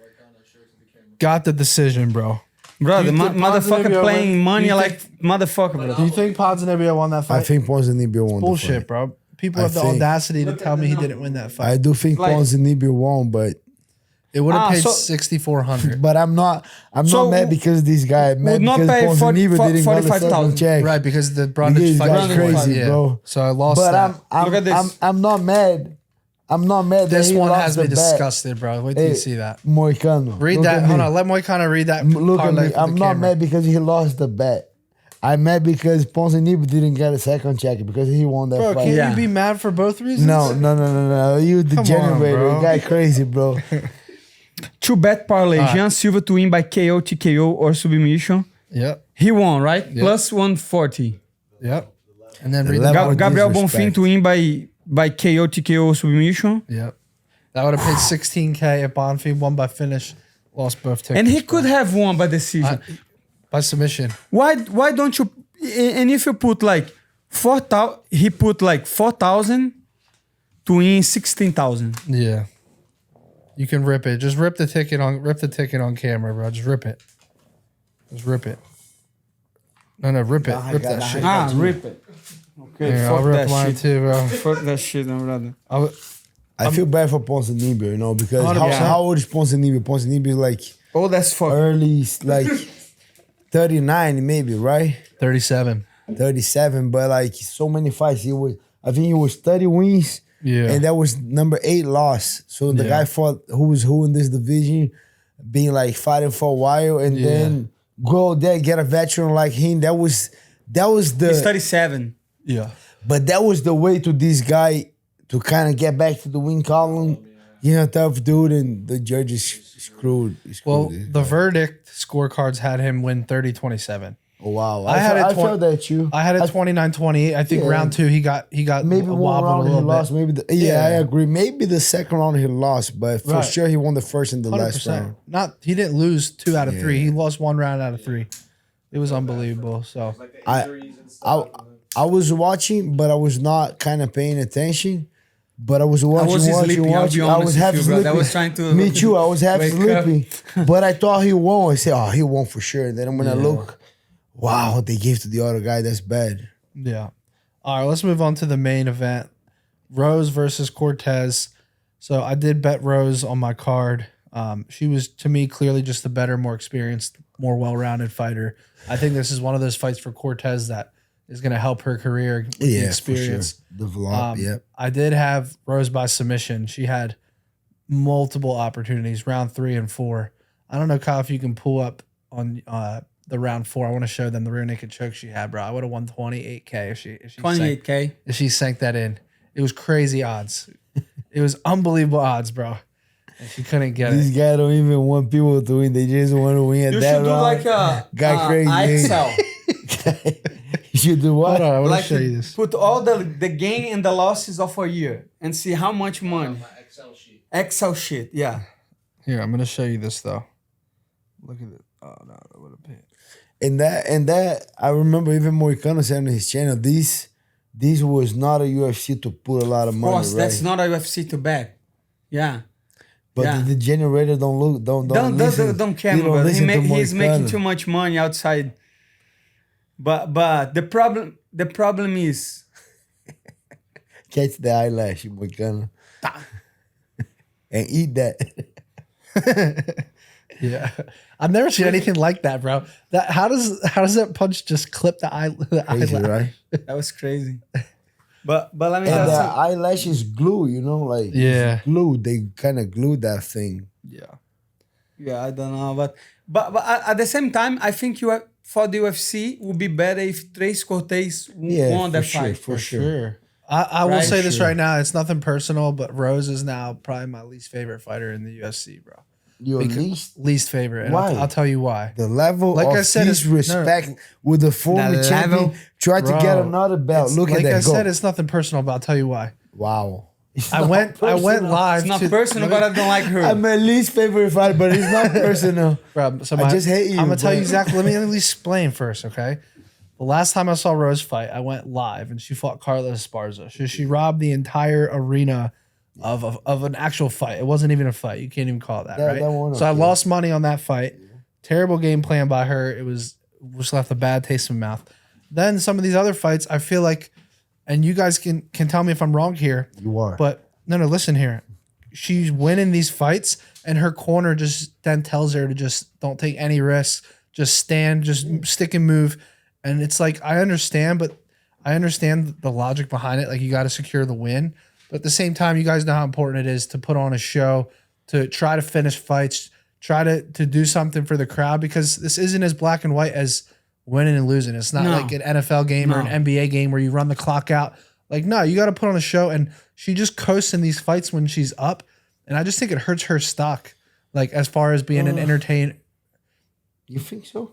got the decision, bro. Brother, You think motherfucker Ponzinibbio playing win- money you like motherfucker, Do brother. you think Ponzinibbio won that I fight? think Ponzinibbio won the Bullshit, fight. bro. People I have the think- audacity to Look tell at me the he didn't win that I fight. do think Like- Ponzinibbio won, but It would have paid so- 6,400. I'm not So mad because this guy. I'm mad would not because pay Ponzinibbio didn't go to 45,000. second check. Right, because the Because Brundage this fight guy's was crazy, yeah. bro. So I lost But that. I'm Look at this. I'm not mad. I'm not mad. This that he one lost has me the bet. disgusted, bro. Wait till Hey, you see that. Moicano. Read look that. at Hold me. on. Let Moicano read that. Look at parlay me. for the I'm not camera. mad because he lost the bet. I'm mad because Ponzinibbio didn't get a second check because he won that Bro, fight. can't Yeah. you be mad for both reasons? No. You degenerated. bro. You guy crazy, bro. Two bet parlay. Alright. Jean Silva to win by KO, TKO, or submission. Yep. He won, right? Plus 140. Yep. And then read Level that. of Gabriel disrespect. Bonfim to win by KO, TKO, submission. Yep. That would have paid 16K if Bonfim won by finish, lost both tickets. And he could have won by decision. by submission. Why don't you? And if you put like 4,000, he put like 4,000 to win 16,000. Yeah. You can rip it. Just rip the ticket on camera, bro. Just rip it. Just rip it. No, rip it. Rip that shit. Rip it. Okay, Yeah, I'll fuck rip that mine shit. too, bro. Fuck that shit, my brother. I feel bad for Ponzinibbio, you know, because 100%. how old is Ponzinibbio? Ponzinibbio is like Oh, that's fuck. early, like 39 maybe, right? 37. 37, but like so many fights. I think he was 30 wins. Yeah. And that was number 8 loss. So the Yeah. guy fought who was who in this division, being like fighting for a while, and then go out there, get a veteran like him. That was He's the 37. Yeah. but that was the way to this guy to kind of get back to the win column. You know, tough dude, and the judges screwed Well, this the guy. verdict scorecards had him win 30-27. Oh, wow. I had I it felt that too. I had it 29-28. I think Yeah. round 2 he got Maybe one wobbled a round he little lost. bit. Maybe I agree. Maybe the second round he lost, but for Right. sure he won the first and the last 100%. round. Not he didn't lose 2 out of 3. He lost 1 round out of 3. It was unbelievable. So Like the I- injuries and stuff. I was watching, but I was not kind of paying attention. But I was watching, was sleeping, I'll be I honest was with half you, sleeping. brother. I was trying to Me too. I was half wake up. sleeping, but I thought he won. I said, "Oh, he won for sure." Then when I look, wow, they gave to the other guy. That's bad. yeah. All right, let's move on to the main event. Rose versus Cortez. So I did bet Rose on my card. She was, to me, clearly just the better, more experienced, more well-rounded fighter. I think this is one of those fights for Cortez that is going to help her career with the experience. for sure. Develop. Yep. I did have Rose by submission. She had multiple opportunities, round 3 and 4. I don't know, Kyle, if you can pull up on the round 4. I want to show them the rear naked choke she had, bro. I would have won 28K if she 28K. if she sank that in. It was crazy odds. It was unbelievable odds, bro. And she couldn't get These it. guys don't even want people to win. They just want to win at You that should do round. like a Guy crazy. Excel. You should do what? Hold on, I want Like to show you this. put all the gain and the losses of a year and see how much money. My Excel sheet. Excel shit, yeah. Here, I'm going to show you this, though. Look at it. Oh, no, that would have been. And that I remember even Moicano said on his channel, this was not a UFC to put a lot of Of money, course, right? that's not a UFC to back. Yeah. But yeah. the generator don't listen. Don't care, you brother. listen to He's making Moicano. too much money outside. But the problem is Catch the eyelash, Moicano. And eat that. Yeah. I've never seen anything like that, bro. That how does that punch just clip the eye? Crazy, right? that was crazy. But let me And tell the you. eyelash is glue, you know, like Yeah. it's glue. They kind of glued that thing. Yeah. Yeah, I don't know, but at the same time, I think for the UFC would be better if Trace Cortez won that fight. for sure. Sure. I will Right? say this Sure. right now. It's nothing personal, but Rose is now probably my least favorite fighter in the UFC, bro. Your least favorite. And Why? I'll tell you why. the level Like of I said, it's- disrespect with the former The champion. level- Try to get another belt. It's- Look at like that. I go. said, it's nothing personal, but I'll tell you why. Wow. It's I not went personal. live. It's not to, personal, but I don't like her. I'm my least favorite fighter, but it's not personal. Bro, so I just hate you, I'm gonna tell bro. you exactly. Let me at least explain first, okay? The last time I saw Rose fight, I went live and she fought Carla Esparza. She robbed the entire arena of an actual fight. It wasn't even a fight. You can't even call it that, Yeah, right? that one, So I okay. lost money on that fight. Terrible game plan by her. It was just left a bad taste in my mouth. Then some of these other fights, I feel like, and you guys can tell me if I'm wrong here. You are. But no, listen here. She's winning these fights, and her corner just then tells her to just don't take any risks, just stand, just stick and move. And it's like I understand the logic behind it. Like you got to secure the win, but at the same time, you guys know how important it is to put on a show, to try to finish fights, try to do something for the crowd, because this isn't as black and white as winning and losing. It's not No. like an NFL game or an NBA game where you run the clock out. Like, no, you got to put on a show. And she just coasts in these fights when she's up. And I just think it hurts her stock, like as far as being an entertainer. You think so?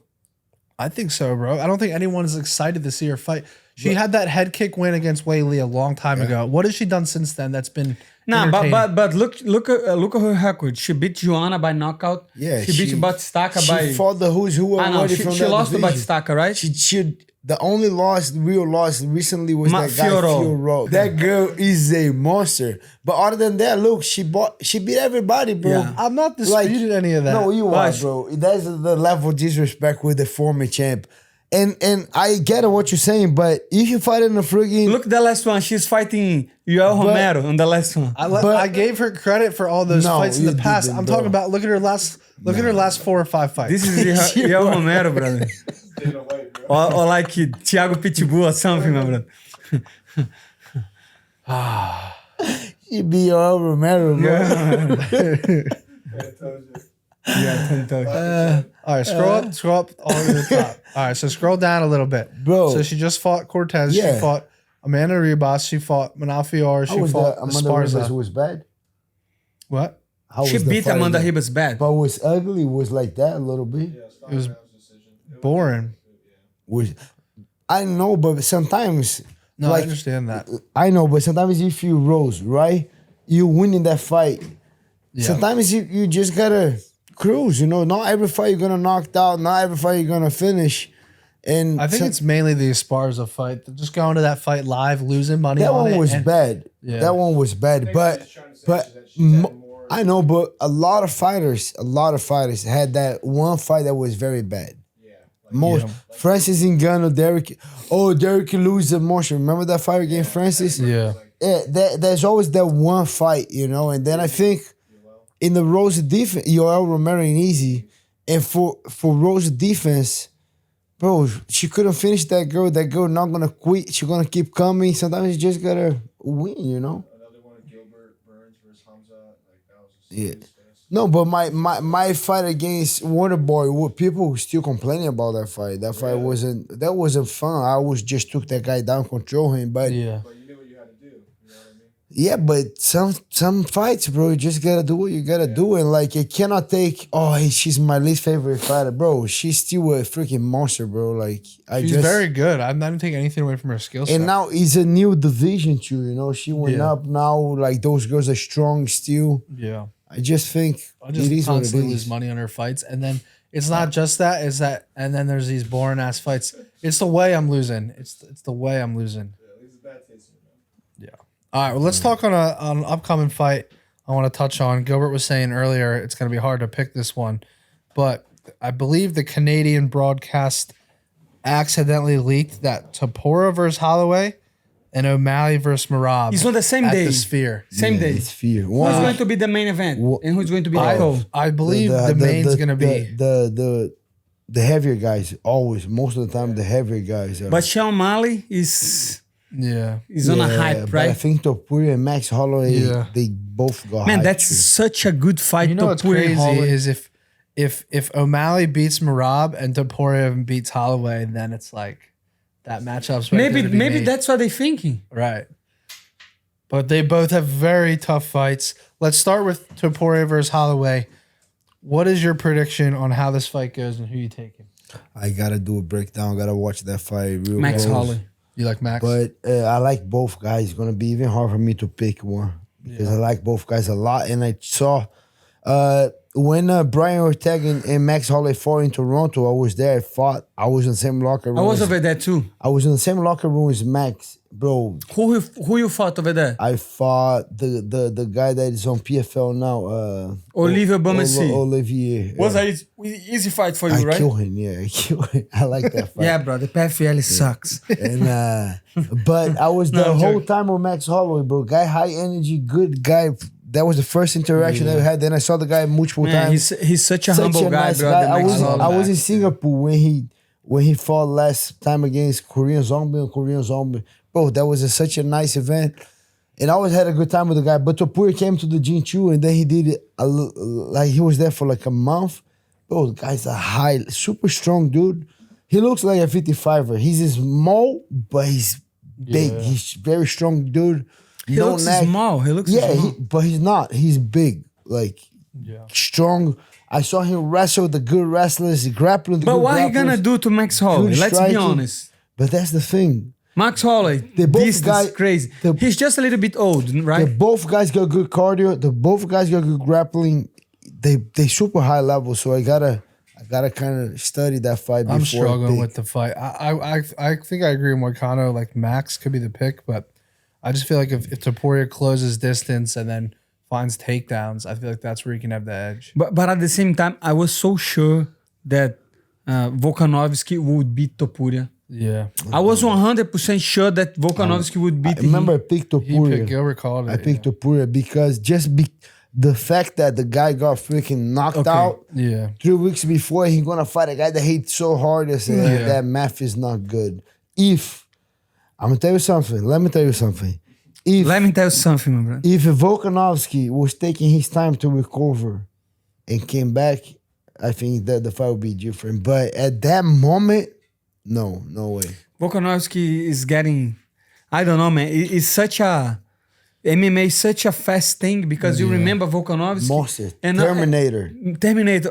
I think so, bro. I don't think anyone's excited to see her fight. She had that head kick win against Wei Li a long time ago. What has she done since then that's been Nah, entertaining? but look at her record. She beat Joanna by knockout. Yeah, she beat Batistaca She by. fought the who's who I know already she from she that lost to division. Batistaca, right? She the only real loss recently was that guy Fiorot. Fiorot. That girl is a monster. But other than that, look, she beat everybody, bro. Yeah. I'm not disputing any of that. No, you Why? are, bro. That's the level of disrespect with the former champ. And I get what you're saying, but if you fight in a friggin' Look at the last one. She's fighting Yoel Romero on the last one. I gave her credit for all those No, fights in the you past. didn't, I'm bro. talking about look at her last 4 or 5 fights. This is Yoel Romero, brother. Dana White, bro. or like Thiago Pitbull or something, my brother. you be all Romero, bro. I told you. Yeah, all right, scroll up all the way to the top. All right, so scroll down a little bit, Bro. So she just fought Cortez. Yeah. She fought Amanda Ribas. She fought Manalfior. How She was fought that? Amanda Ribas Esparza. was bad? What? How she was the beat fight Amanda again? Ribas bad. But was ugly, was like that a little bit. Yeah, it's It was 5 rounds decision. boring. Was I know, but sometimes No, I like understand that. I know, but sometimes if you rose, right? You win in that fight. Yeah. Sometimes you just gotta cruise, you know. Not every fight you're gonna knock out, not every fight you're gonna finish. And I think it's mainly the Esparza fight. Just going to that fight live, losing money that on one it. was and- bad. Yeah. That one was bad. think But what she's trying to say but is that she's had more- I know, but a lot of fighters had that one fight that was very bad. Yeah. Like, Most Francis Ngannou, Derek Lewis the monster. Remember that fight against Francis? Yeah. Yeah, there's always that one fight, you know, and then I think in the Rose defense, Yoel Romero and Easy, and for Rose defense, bro, she couldn't finish that girl. That girl not gonna quit. She's gonna keep coming. Sometimes you just gotta win, you know. Another one, Gilbert Burns versus Hamza. Like that was a Yeah. serious finish. No, but my fight against Wonderboy, people still complaining about that fight. That fight wasn't fun. I was just took that guy down, control him, but Yeah. But you knew what you had to do. You know what I mean? yeah, but some fights, bro, you just gotta do what you gotta do, and like you cannot take. Oh, hey, she's my least favorite fighter, bro. She's still a freaking monster, bro. Like She's very good. I'm not even taking anything away from her skill set. And now it's a new division too. You know, she went Yeah. up now. Like those girls are strong still. yeah. I just think I just it is what it constantly lose is. money on her fights, and then it's not just that. Is that, and then there's these boring ass fights. It's the way I'm losing. It's the way I'm losing. Yeah, at least it's bad taste in your mouth. All right, well, let's talk on an upcoming fight. I want to touch on. Gilbert was saying earlier it's going to be hard to pick this one, but I believe the Canadian broadcast accidentally leaked that Tapora versus Holloway and O'Malley versus Marab. It's on the same at day. the Sphere. Same day. It's fear. Who's going to be the main event? And who's going to be the I, co? I believe the main's going to be. The heavier guys always, most of the time, the heavier guys are. But Sean Malley is Yeah. on a Yeah, hype, but I right? think Topuria and Max Holloway, Yeah. they both got Man, hype that's too. such a good fight. You know what's Topuria crazy Holloway. is if O'Malley beats Marab and Taporia beats Holloway, then it's like that matchup's right there maybe to be made. that's what they're thinking. Right. But they both have very tough fights. Let's start with Taporia versus Holloway. What is your prediction on how this fight goes and who you taking? I gotta do a breakdown. Gotta watch that fight real Max close. Holloway. You like Max? But I like both guys. It's gonna be even hard for me to pick one because I like both guys a lot. And I saw when Brian Ortega and Max Holloway fought in Toronto, I was there. I fought. I was in the same locker room. I was over there too. I was in the same locker room as Max, bro. Who you fought over there? I fought the guy that is on PFL now. Olivier Bomessi. Olivier. Was an easy fight for you, I right? kill him. Yeah, I kill him. I like that fight. Yeah, bro. The PFL sucks. And but I was the I'm whole joking. time with Max Holloway, bro. Guy, high energy, good guy. That was the first interaction that we had. Then I saw the guy multiple Man, times. he's such a humble guy, nice bro. guy. that I makes was a lot of I was in sense. Singapore when he fought last time against Korean Zombie. Bro, that was such a nice event. And I always had a good time with the guy. But Topuria came to the Gene2 and then he did it like he was there for like a month. Bro, the guy's a super strong dude. He looks like a 55er. He's small, but he's big. He's very strong dude. He looks small. He looks small. But he's not. He's big, like strong. I saw him wrestle the good wrestlers, grappling. The But good what he grapplers, gonna do to Max Holloway? good Let's be striking. honest. But that's the thing. Max Holloway, both this is crazy. He's just a little bit old, right? Both guys got good cardio. Both guys got good grappling. They super high level. So I gotta kind of study that fight. I'm before I struggling pick. with the fight. I think I agree with Moicano. Like Max could be the pick, but I just feel like if Topuria closes distance and then finds takedowns, I feel like that's where he can have the edge. But at the same time, I was so sure that Volkanovski would beat Topuria. Yeah. I was 100% sure that Volkanovski would beat I remember I picked He picked Topuria. Gilbert called it. I picked Topuria because the fact that the guy got freaking knocked out. Yeah. 3 weeks before he gonna fight a guy that hates so hard. I said that math is not good. I'm gonna tell you something. Let me tell you something. Let me tell you something, my brother. If Volkanovski was taking his time to recover and came back, I think that the fight would be different. But at that moment, no way. Volkanovski is getting, I don't know, man. It's such a, MMA is such a fast thing because you remember Volkanovski. Monster, and Terminator.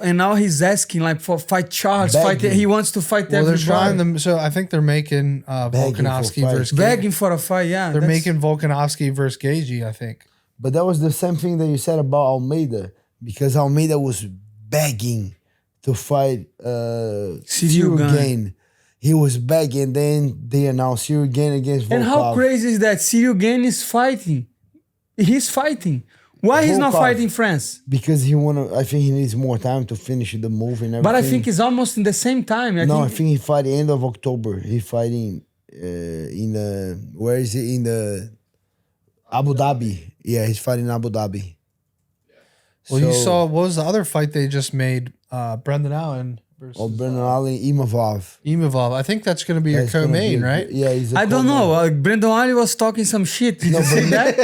And now he's asking like for fight Charles. Begging. He wants to fight Well, they're everybody. trying them. So I think they're making Volkanovski fight. versus Begging for a fight, yeah. They're that's- making Volkanovski versus Gaethje, I think. But that was the same thing that you said about Almeida, because Almeida was begging to fight Cyril Gane. Gane. He was begging, then they announced Cyril Gane against Volkov. And how crazy is that? Cyril Gane is fighting. He's fighting. Why he's not Volkov. fighting France? Because I think he needs more time to finish the move and everything. But I think it's almost in the same time. I think he fight end of October. He fighting in the where is it in the Abu Dhabi? Yeah, he's fighting in Abu Dhabi. Well, you So- saw what was the other fight they just made? Brendan Allen versus Brendan Allen, Imavov. Imavov. I think that's going to be your That's gonna co-main, be a- right? Yeah, he's a I don't co-main. know. Brendan Ali was talking some shit. Did you see that?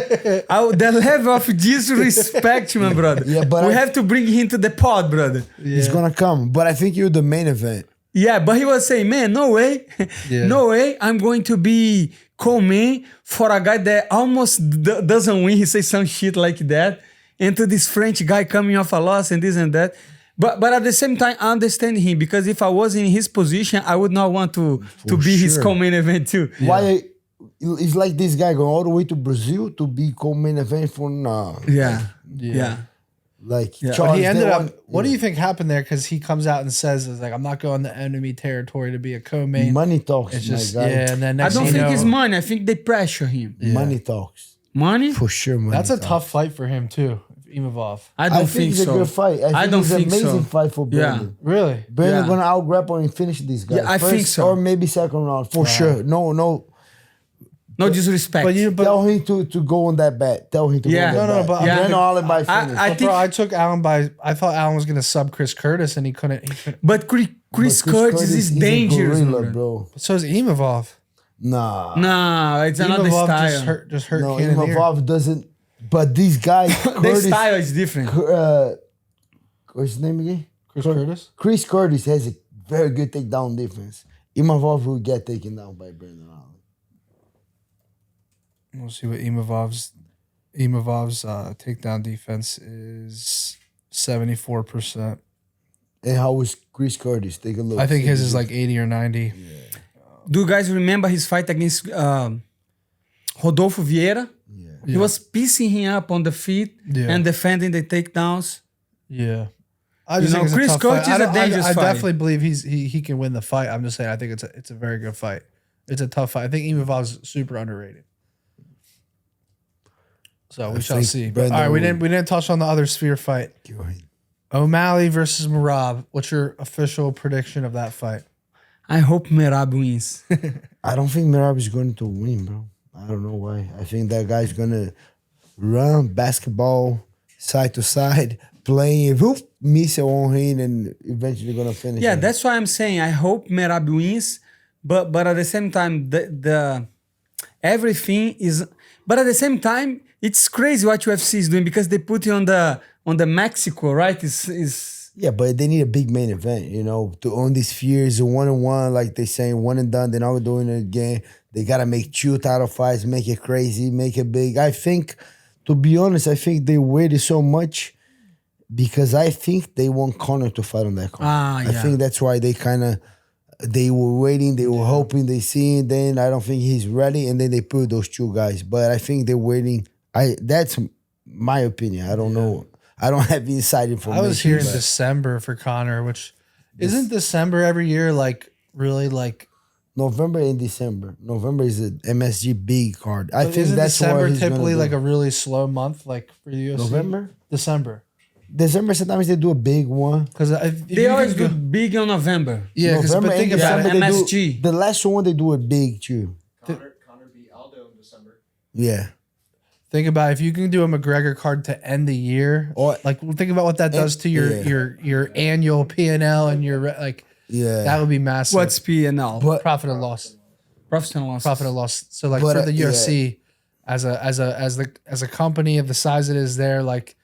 The level of disrespect, my brother. Yeah, but we I- have to bring him to the pod, brother. He's gonna come, but I think you're the main event. Yeah, but he was saying, man, no way. Yeah. No way. I'm going to be co-main for a guy that almost doesn't win. He says some shit like that. And to this French guy coming off a loss and this and that. But at the same time, I understand him because if I was in his position, I would not want to be his sure. co-main event too. Why? It's like this guy going all the way to Brazil to be co-main event for now. Yeah. Like Yeah. But Charles, he ended they up. want- What do you think happened there? Because he comes out and says, "Is like I'm not going to enemy territory to be a co-main." Money talks, It's my just guy. and then I next don't thing think you know, it's money. I think they pressure him. Money talks Money? for sure. Money that's a talks. tough fight for him too, Imavov. I don't I think it's so. a good fight. I think don't it's think an amazing so. fight for Brandon. Really? Brandon Yeah. gonna out grapple and finish this guy. Yeah, I think so. Or maybe second round for sure. No. No disrespect. Tell him to go on that bet. Tell him to Yeah. go on that No, bet. but Yeah. Brandon Allen by I finish. But think- bro, I took Allen by. I thought Allen was going to sub Chris Curtis, and he couldn't. But Chris Curtis is he's a dangerous, gorilla, man. bro. So is Imavov. Nah. Nah, it's another Imavov style. just hurt No, Cannonier. Imavov doesn't. But these guys, The Curtis, style is different. what's his name again? Chris Curtis. Chris Curtis has a very good takedown defense. Imavov will get taken down by Brandon Allen. We'll see what Imavov's takedown defense is. 74%. And how was Chris Curtis? Take a look. I think his is like 80 or 90. Do you guys remember his fight against Rodolfo Vieira? Yeah. He was piecing him up on the feet Yeah. and defending the takedowns. Yeah. I You know, think it's Chris a tough fight. Curtis is a dangerous I fight. definitely believe he can win the fight. I'm just saying I think it's a very good fight. It's a tough fight. I think Imavov's super underrated. So we shall think see. But, Brandon all right, we will- didn't touch on the other Sphere fight. Go ahead. O'Malley versus Merab. What's your official prediction of that fight? I hope Merab wins. I don't think Merab is going to win, bro. I don't know why. I think that guy's gonna run basketball side to side, playing, whoop, miss a one hand, and eventually gonna finish. Yeah, it. that's why I'm saying I hope Merab wins, but at the same time the everything is. But at the same time, it's crazy what UFC is doing because they put you on the Mexico, right? Is Yeah, but they need a big main event, you know, to own these fears, a one-on-one, like they saying, one and done. They're not doing it again. They gotta make 2 title fights, make it crazy, make it big. I think, to be honest, I think they waited so much because I think they want Conor to fight on that card. I yeah. think that's why they were waiting, they were hoping, they see it, then I don't think he's ready, and then they put those 2 guys. But I think they're waiting. That's my opinion. I don't know. I don't have inside information. I was here in but- December for Connor, which isn't December every year like really like. November and December. November is an MSG big card. I think Isn't that's December what he's typically gonna like do. a really slow month, like for the UFC? November. December, sometimes they do a big one. because they always do big on November. Yeah, November but think and about December it. they MSG. do. The last one they do a big too. Connor beat Aldo in December. Yeah. Think about if you can do a McGregor card to end the year, Or- like think about what that does to your yeah. your annual P&L and your like Yeah. that would be massive. What's P&L? But profit and loss? Profit and loss. Profit and loss. So like But, for the yeah. UFC, as a company of the size it is, there like,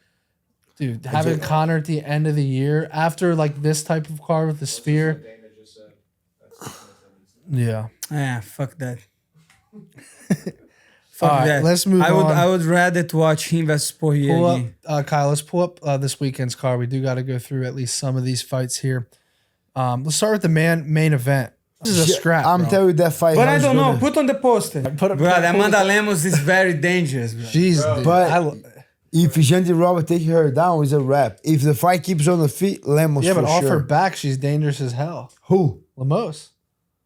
dude, having Connor at the end of the year after like this type of card with the Sphere, Dana just said. That's yeah. Fuck that. Fuck All right, that. let's move on. I would rather to watch him versus Poirier Pull again. up, Kyle. Let's pull up this weekend's card. We do got to go through at least some of these fights here. Let's start with the main event. This is a scrap. I'm bro. telling you that fight. But I how's don't know. gonna- Put on the poster. Put Brother, Amanda Lemos is very dangerous. Bro. Jeez, dude. But if Jandy Robert take her down, it's a wrap. If the fight keeps on the feet, Lemos yeah, for but off sure. her back, she's dangerous as hell. Who? Lemos.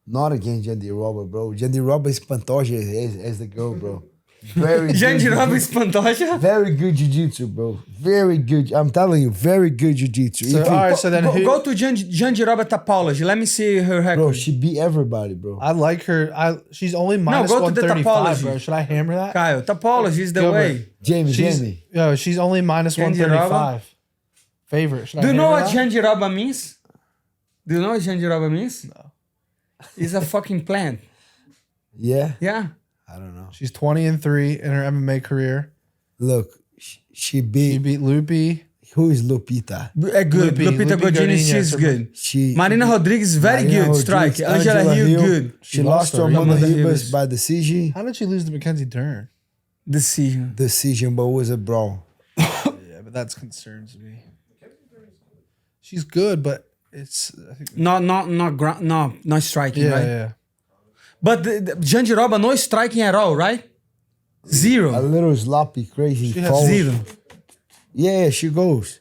Not against Jandy Robert, bro. Jandy Robert is Pantoja as the girl, bro. Very Jandy good. Robbins Pantoja? Very good jiu-jitsu, bro. Very good. I'm telling you, very good jiu-jitsu. So, If you- all right, so then who, Go to Jandy Robert Topology. Let me see her record. bro, she beat everybody, bro. I like her. She's only minus go to the 135, topology. bro. Should I hammer that? Kyle, Topology is the Gilbert. way. Jamie. She's only minus Jandy 135. Favorite. Should I Do you know hammer what that? Jandy Robert means? Do you know what Jandy Robert means? No. It's a fucking plant. Yeah? Yeah. I don't know. She's 20-3 in her MMA career. Look, she She beat, beat Lupi. who is Lupita? Good. Lupi Lupita Godinez, Godinez, she's her- good. She Marina Rodriguez, very Marina good Rodriguez, strike. Angela Hill, good. She lost to Amanda Amanda Ribas. Ribas by decision. How did she lose to Mackenzie Dern? Decision. Decision, but it was a brawl. Yeah, but that concerns me. She's good, but it's I think, Not striking, yeah, right? yeah. But Jandy Robert no striking at all, right? A Zero. little sloppy, crazy. She has falls. Zero. Yeah, she goes.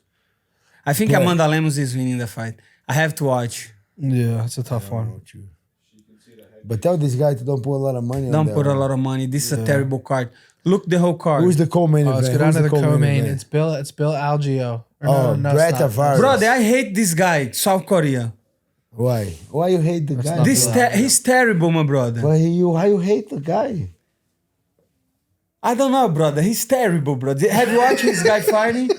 I think Yeah. Amanda Lemos is winning the fight. I have to watch. Yeah, it's a tough one. But tell this guy to don't put a lot of money on Don't that put a one. lot of money. This is a terrible card. Look the whole card. Who's the co-main event? Let's get down Who's to the co-main. event? It's Bill Algeo. Or Oh, Brett it's not. Tavares. Brother, I hate this guy, South Korea. Why? Why you hate the guy? not He's terrible, my brother. Why you hate the guy? I don't know, brother. He's terrible, brother. Have you watched this guy fighting?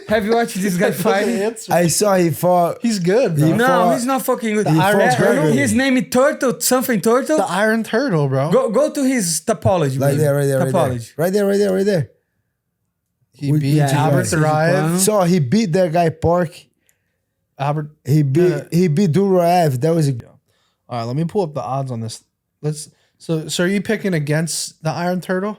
Have you watched this guy fighting? I saw he fought He's good, bro. No, fought- he's not fucking good. Iron Turtle. His name is Turtle, something Turtle. The Iron Turtle, bro. Go to his topology. right baby. there, right there, right there. Topology. Right there. He We beat beat Albert guys. Duraev. So he beat that guy Park. Albert. He beat Duraev. That was a All right, let me pull up the odds on this. So are you picking against the Iron Turtle?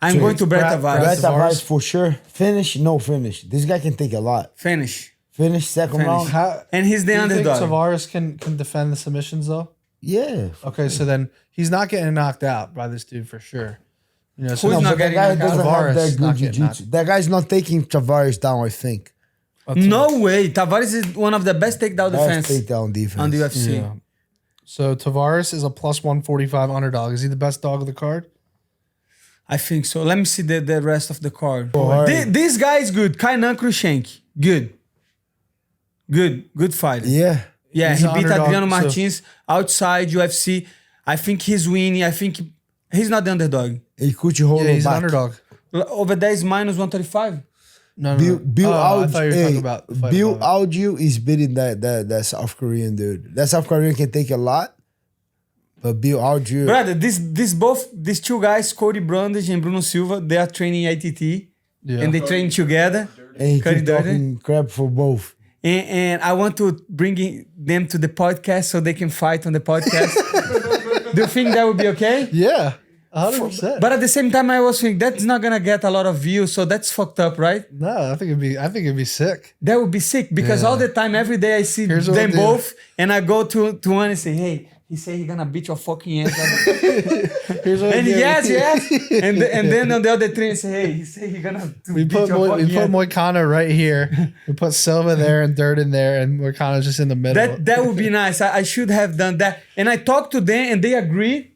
I'm going to Brett Brett Tavares. Brett Tavares. Tavares for sure. Finish, no finish. This guy can take a lot. Finish. Finish second Finish. round. And he's the Do you think underdog. Tavares can defend the submissions though? Yeah. Okay, so then he's not getting knocked out by this dude for sure. You know, so Who's No, not but that getting guy knocked out? doesn't Tavares have that not good getting jiu-jitsu. That guy's not taking Tavares down, I think. No way. Tavares is one of the best takedown Best defense takedown defense. on the UFC. Yeah. So Tavares is a plus 145 underdog. Is he the best dog of the card? I think so. Let me see the rest of the card. Oh, This guy is good. Kainan Krushenk. Good. Good fighter. Yeah. Yeah, He's he an beat underdog, Adriano so- Martins outside UFC. I think he's winning. I think he's not the underdog. He could you hold Yeah, him he's an back. underdog. Over there is minus 135. No, Bill I thought you were talking Algeo, about the fight Bill above it. Algeo is beating that South Korean dude. That South Korean can take a lot, but Bill Algeo. Brother, these two guys, Cody Brandage and Bruno Silva, they are training ITT. Yeah. And they train together. and he Cody keep Dirty. talking crap for both. And I want to bring them to the podcast so they can fight on the podcast. Do you think that would be okay? Yeah, 100%. But at the same time, I was thinking that's not gonna get a lot of views, so that's fucked up, right? no, I think it'd be sick. That would be sick because Yeah. all the time, every day I see Here's what them I'll do. both, and I go to one and say, "Hey, he said he's gonna beat your fucking ass." Here's what I And do. yes, and then on the other train, I say, "Hey, he said he's gonna We beat put your fucking ass." Moicano right here. We put Silva there and Dirt in there, and Moicano's just in the middle. That would be nice. I should have done that. And I talked to them, and they agreed.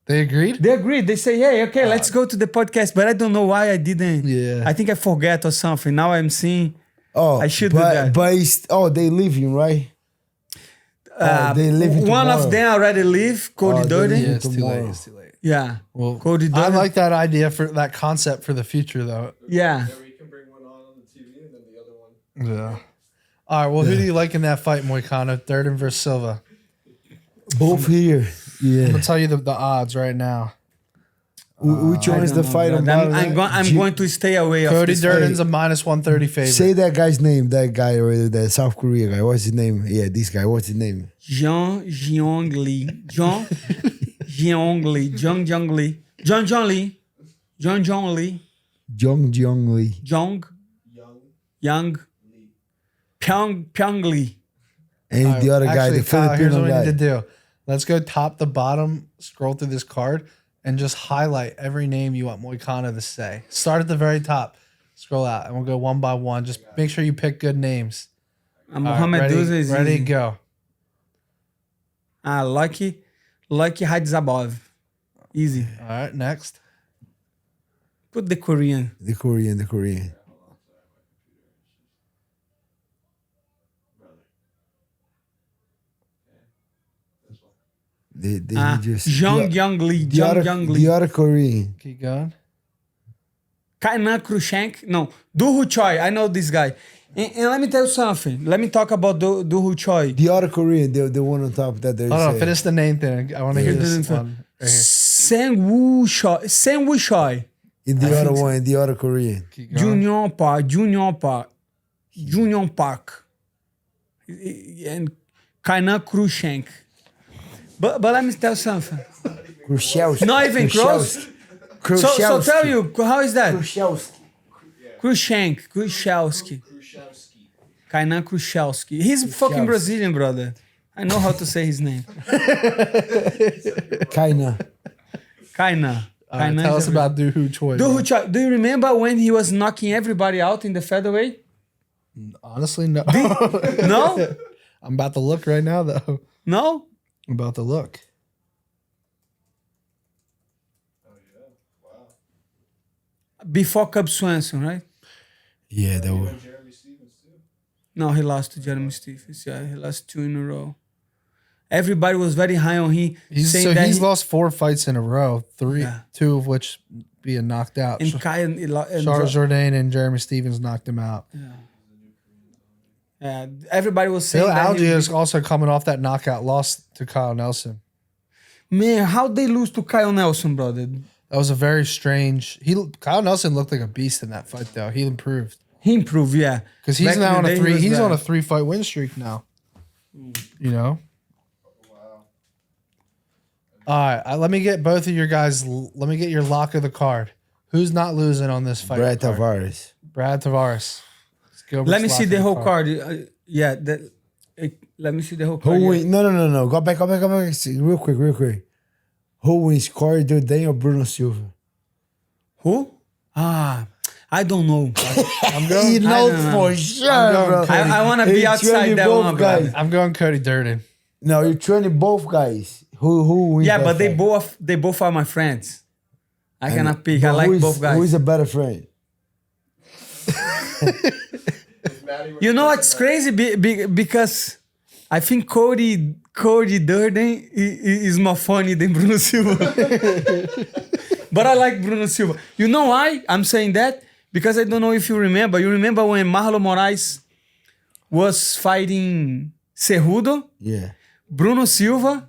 They agreed. They agreed. They say, "Hey, okay, let's go to the podcast." But I don't know why I didn't. Yeah. I think I forget or something. Now I'm seeing. Oh, I should do but, that. But they leaving, right? They leaving One tomorrow. of them already leave. Cody Oh, they Durden. leave. Yeah, it's too Tomorrow. late. It's too late. Yeah. Well, Cody I Durden. like that idea for that concept for the future, though. Yeah. Then we can bring one on the TV and then the other one. Yeah. All right. Well, who do you like in that fight, Moicano? Durden versus Silva. Both here. I'm Yeah. gonna tell you the odds right now. Which one is the fight on bottom? I'm going to stay away of Cody this Durden's a minus 130 favorite. Say that guy's name. That guy already. That South Korea guy. What's his name? Yeah, this guy. What's his name? Jean Jeong Lee. John Jeong Lee. John Jeong Lee. John John Lee. John John Lee. Jong Jong Lee. Jong Young Yang Pyong Lee. And All right, the other guy, actually, the Kyle, here's Filipino what we guy. need to do. Let's go top to bottom, scroll through this card, and just highlight every name you want Moicano to say. Start at the very top, scroll out, and we'll go one by one. Just make sure you pick good names. All right, Mohamed ready, Douza is ready, easy. go. Lucky Hadzabov. Easy. All right, next. Put the Korean. The Korean. They just Jong Young Lee. Jong Young Lee. the other Korean. Keep going. Kainan Krushenk. No, Doo Choi. I know this guy. And let me tell you something. Let me talk about Doo Choi. The other Korean, the one on top that they Oh no, say. finish the name thing. I want to hear this Didn't- one right here. Sang Woo Choi. In the other one, the other Korean. Keep going. Junior Park. And Kainan Krushenk. But let me tell you something. Khrushchevsky. Not even close. So tell you, how is that? Khrushchevsky. Krushenk. Kainan Krushelski. He's fucking Brazilian, brother. I know how to say his name. Kaina. Kainan. Tell us about Doo Choi. Doo Choi. Do you remember when he was knocking everybody out in the featherweight? Honestly, no. No? I'm about to look right now, though. No? I'm about to look. Before Cub Swanson, right? Yeah, that was. Jeremy Stevens too. No, he lost to Jeremy Stephens. Yeah, he lost 2 in a row. Everybody was very high on him. He's saying that he's lost 4 fights in a row, Yeah. 2 of which being knocked out. And Kyle, Charles Jourdain and Jeremy Stevens knocked him out. everybody was saying Bill that Algeo is also coming off that knockout loss to Kyle Nelson. man, how they lose to Kyle Nelson, brother? That was a very strange. Kyle Nelson looked like a beast in that fight, though. He improved He improved, yeah. because he's Back in now the on a day, he 3. was He's bad. on a 3-fight win streak now. You know. All right, let me get both of your guys. Let me get your lock of the card. Who's not losing on this fight? Brad card? Tavares. Brad Tavares. Let me see the whole card. Let me see the whole card. Who yeah. wins? No. Go back. Real quick. Who wins? Corey Durden or Bruno Silva? Who? I don't know. I'm going. You know don't know. for sure, I'm going bro. Cody. I want to be It's outside really that both one, guys. brother. I'm going Cody Durden. No, you're training both guys. Who wins? Yeah, that but they fight? both are my friends. I cannot pick. But I like who is- both guys. Who is a better friend? If Maddie were You to know face what's Maddie- crazy? Because I think Cody Durden is more funny than Bruno Silva. But I like Bruno Silva. You know why I'm saying that? Because I don't know if you remember. You remember when Marlon Moraes was fighting Cerrudo? Yeah. Bruno Silva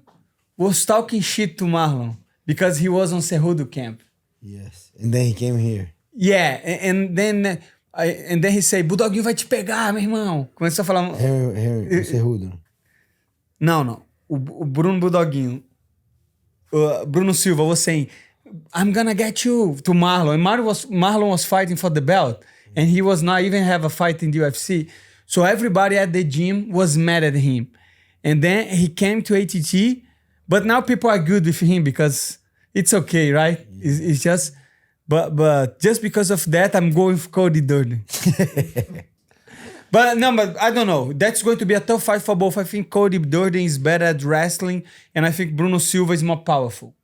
was talking shit to Marlon because he was on Cerrudo camp. Yes. And then he came here. Yeah, and then he said, Budoguinho vai te pegar, meu irmão. Começou a falar... Here, Cerrudo. Não. O Bruno Budoguinho. Bruno Silva was saying, I'm gonna get you to Marlon. And Marlon was fighting for the belt. And he was not even have a fight in the UFC. So everybody at the gym was mad at him. And then he came to ATT. But now people are good with him because it's okay, right? It's just... But just because of that, I'm going for Cody Durden. But I don't know. That's going to be a tough fight for both. I think Cody Durden is better at wrestling, and I think Bruno Silva is more powerful.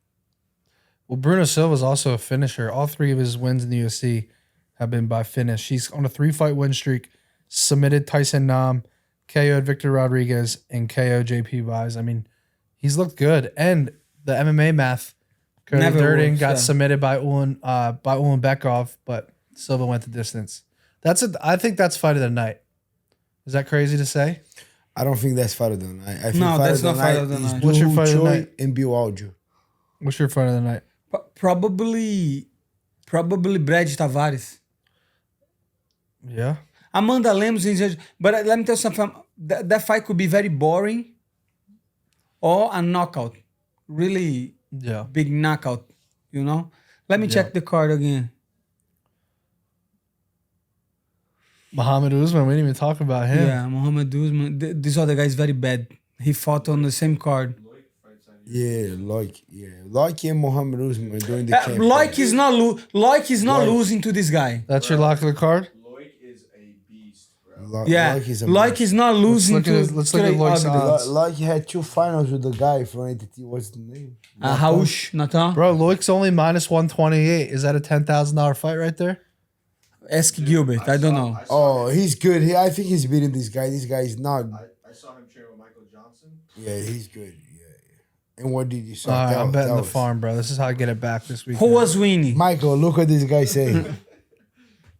Well, Bruno Silva is also a finisher. All three of his wins in the UFC have been by finish. He's on a 3-fight win streak, submitted Tyson Nam, KO'd Victor Rodriguez, and KO'd JP Vise. I mean, he's looked good. And the MMA math, Cody Never Durden works, got yeah. submitted by Ulanbekov, but Silva went the distance. I think that's fight of the night. Is that crazy to say? I don't think that's fight of the night. I think No, fight that's of the not fight night of the is night. What's your Doo fight of the Choi night? and Bill Algeo. What's your fight of the night? Probably Brad Tavares. Yeah. Amanda Lemos in judge. But let me tell you something. That fight could be very boring or a knockout. Really Yeah. big knockout, you know? Let me check the card again. Muhammad Usman, we didn't even talk about him. Yeah, Muhammad Usman. This other guy is very bad. He fought on the same card. Yeah, Loic and Muhammad Usman are doing the camp. Loic is not losing to this guy. That's your lock of the card? Loic is a beast, bro. Yeah, Loic is not losing look at let's look at Loic's odds. Loic had 2 finals with the guy from ATT. What's the name? Raush, Nathan. Bro, Loic's only minus 128. Is that a $10,000 fight right there? Ask Gilbert. I don't know. Oh, he's good. I think he's beating this guy. This guy is not. I saw him train with Michael Johnson. Yeah, he's good. Yeah. And what did you say? All right, I'm betting Tell the us. farm, bro. This is how I get it back this week. Who was winning? Michael, look what this guy saying.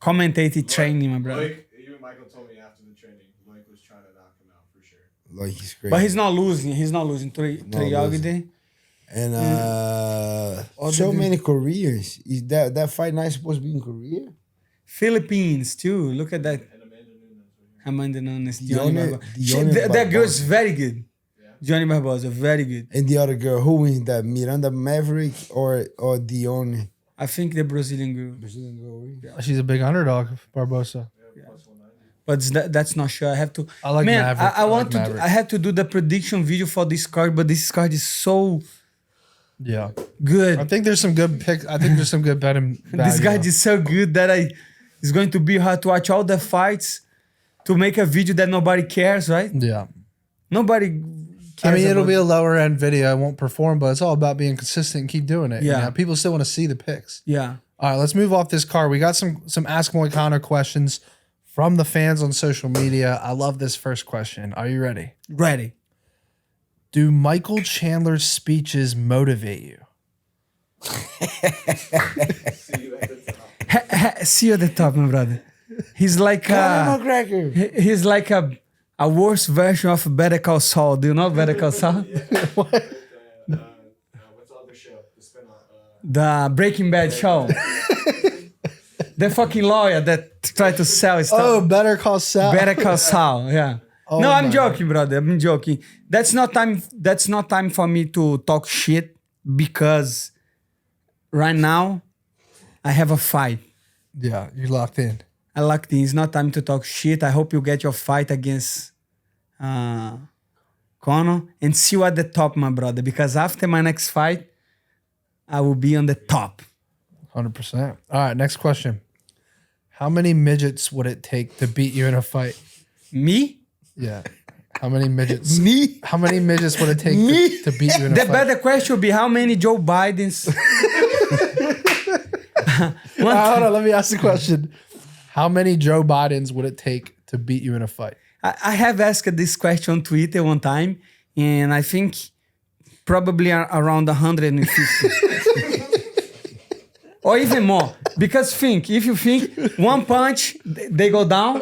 Commentated training, my brother. Loic, even Michael told me after the training, Loic was trying to knock him out for sure. Like he's crazy. But he's not losing. He's not losing. Triagde. And Other so than- many Koreans. Is that fight not supposed to be in Korea? Philippines too. Look at that. And Amanda Nunes. Amanda Nunes. Dione That girl is Barbosa. very good. Johnny Barbosa, very good. And the other girl, who wins that? Miranda Maverick or Dione? I think the Brazilian girl. Brazilian girl wins? She's a big underdog, Barbosa. But that's not sure. I have to. I like Man, Maverick. I want like to. Maverick. I had to do the prediction video for this card, but this card is so Yeah. good. I think there's some good picks. I think there's some good betting. This value, guy though. is so good that it's going to be hard to watch all the fights to make a video that nobody cares, right? Yeah. Nobody I cares. mean, it'll about be a lower end video. It won't perform, but it's all about being consistent and keep doing it. Yeah. You know, people still want to see the picks. Yeah. All right, let's move off this card. We got some Ask Moicano questions from the fans on social media. I love this first question. Are you ready? Ready. Do Michael Chandler's speeches motivate you? See you at the top, my brother. He's like Conor McGregor. he's like a worse version of Better Call Saul. Do you know Better Call Saul? What's the other show? The spin-off. The Breaking Bad show. The fucking lawyer that tried to sell stuff. Oh, Better Call Saul. Better Call Saul, yeah. Oh No, I'm my joking, brother. I'm joking. That's not time for me to talk shit because right now I have a fight. Yeah, you're locked in. I locked in. It's not time to talk shit. I hope you get your fight against Conor and see you at the top, my brother. Because after my next fight, I will be on the top. 100%. All right, next question. How many midgets would it take to beat you in a fight? Me? Yeah. How many midgets? Me? How many midgets would it take to beat you in a The fight? better question would be how many Joe Bidens? Hold on, let me ask the question. How many Joe Bidens would it take to beat you in a fight? I have asked this question on Twitter one time, and I think probably around 150. Or even more. Because if you think one punch, they go down,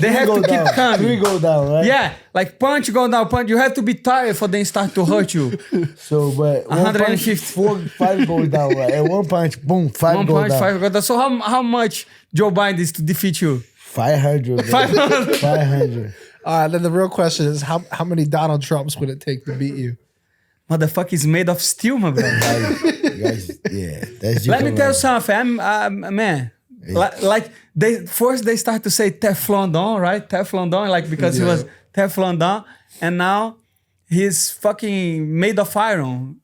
they have to keep coming. Three go down, right? Yeah, like punch, go down, punch. You have to be tired for them start to hurt you. So, but 150. 5 goes down, right? And one punch, boom, 5 One goes punch, down. 5 go down. So how much Joe Biden is to defeat you? 500. 500. 500. All right, then the real question is how many Donald Trumps would it take to beat you? Motherfucker is made of steel, my brother. Guys, yeah, that's Let me different tell you level. something. Man. Like they start to say Teflon Don, right? Teflon Don, like because he was Teflon Don, and now he's fucking made of iron.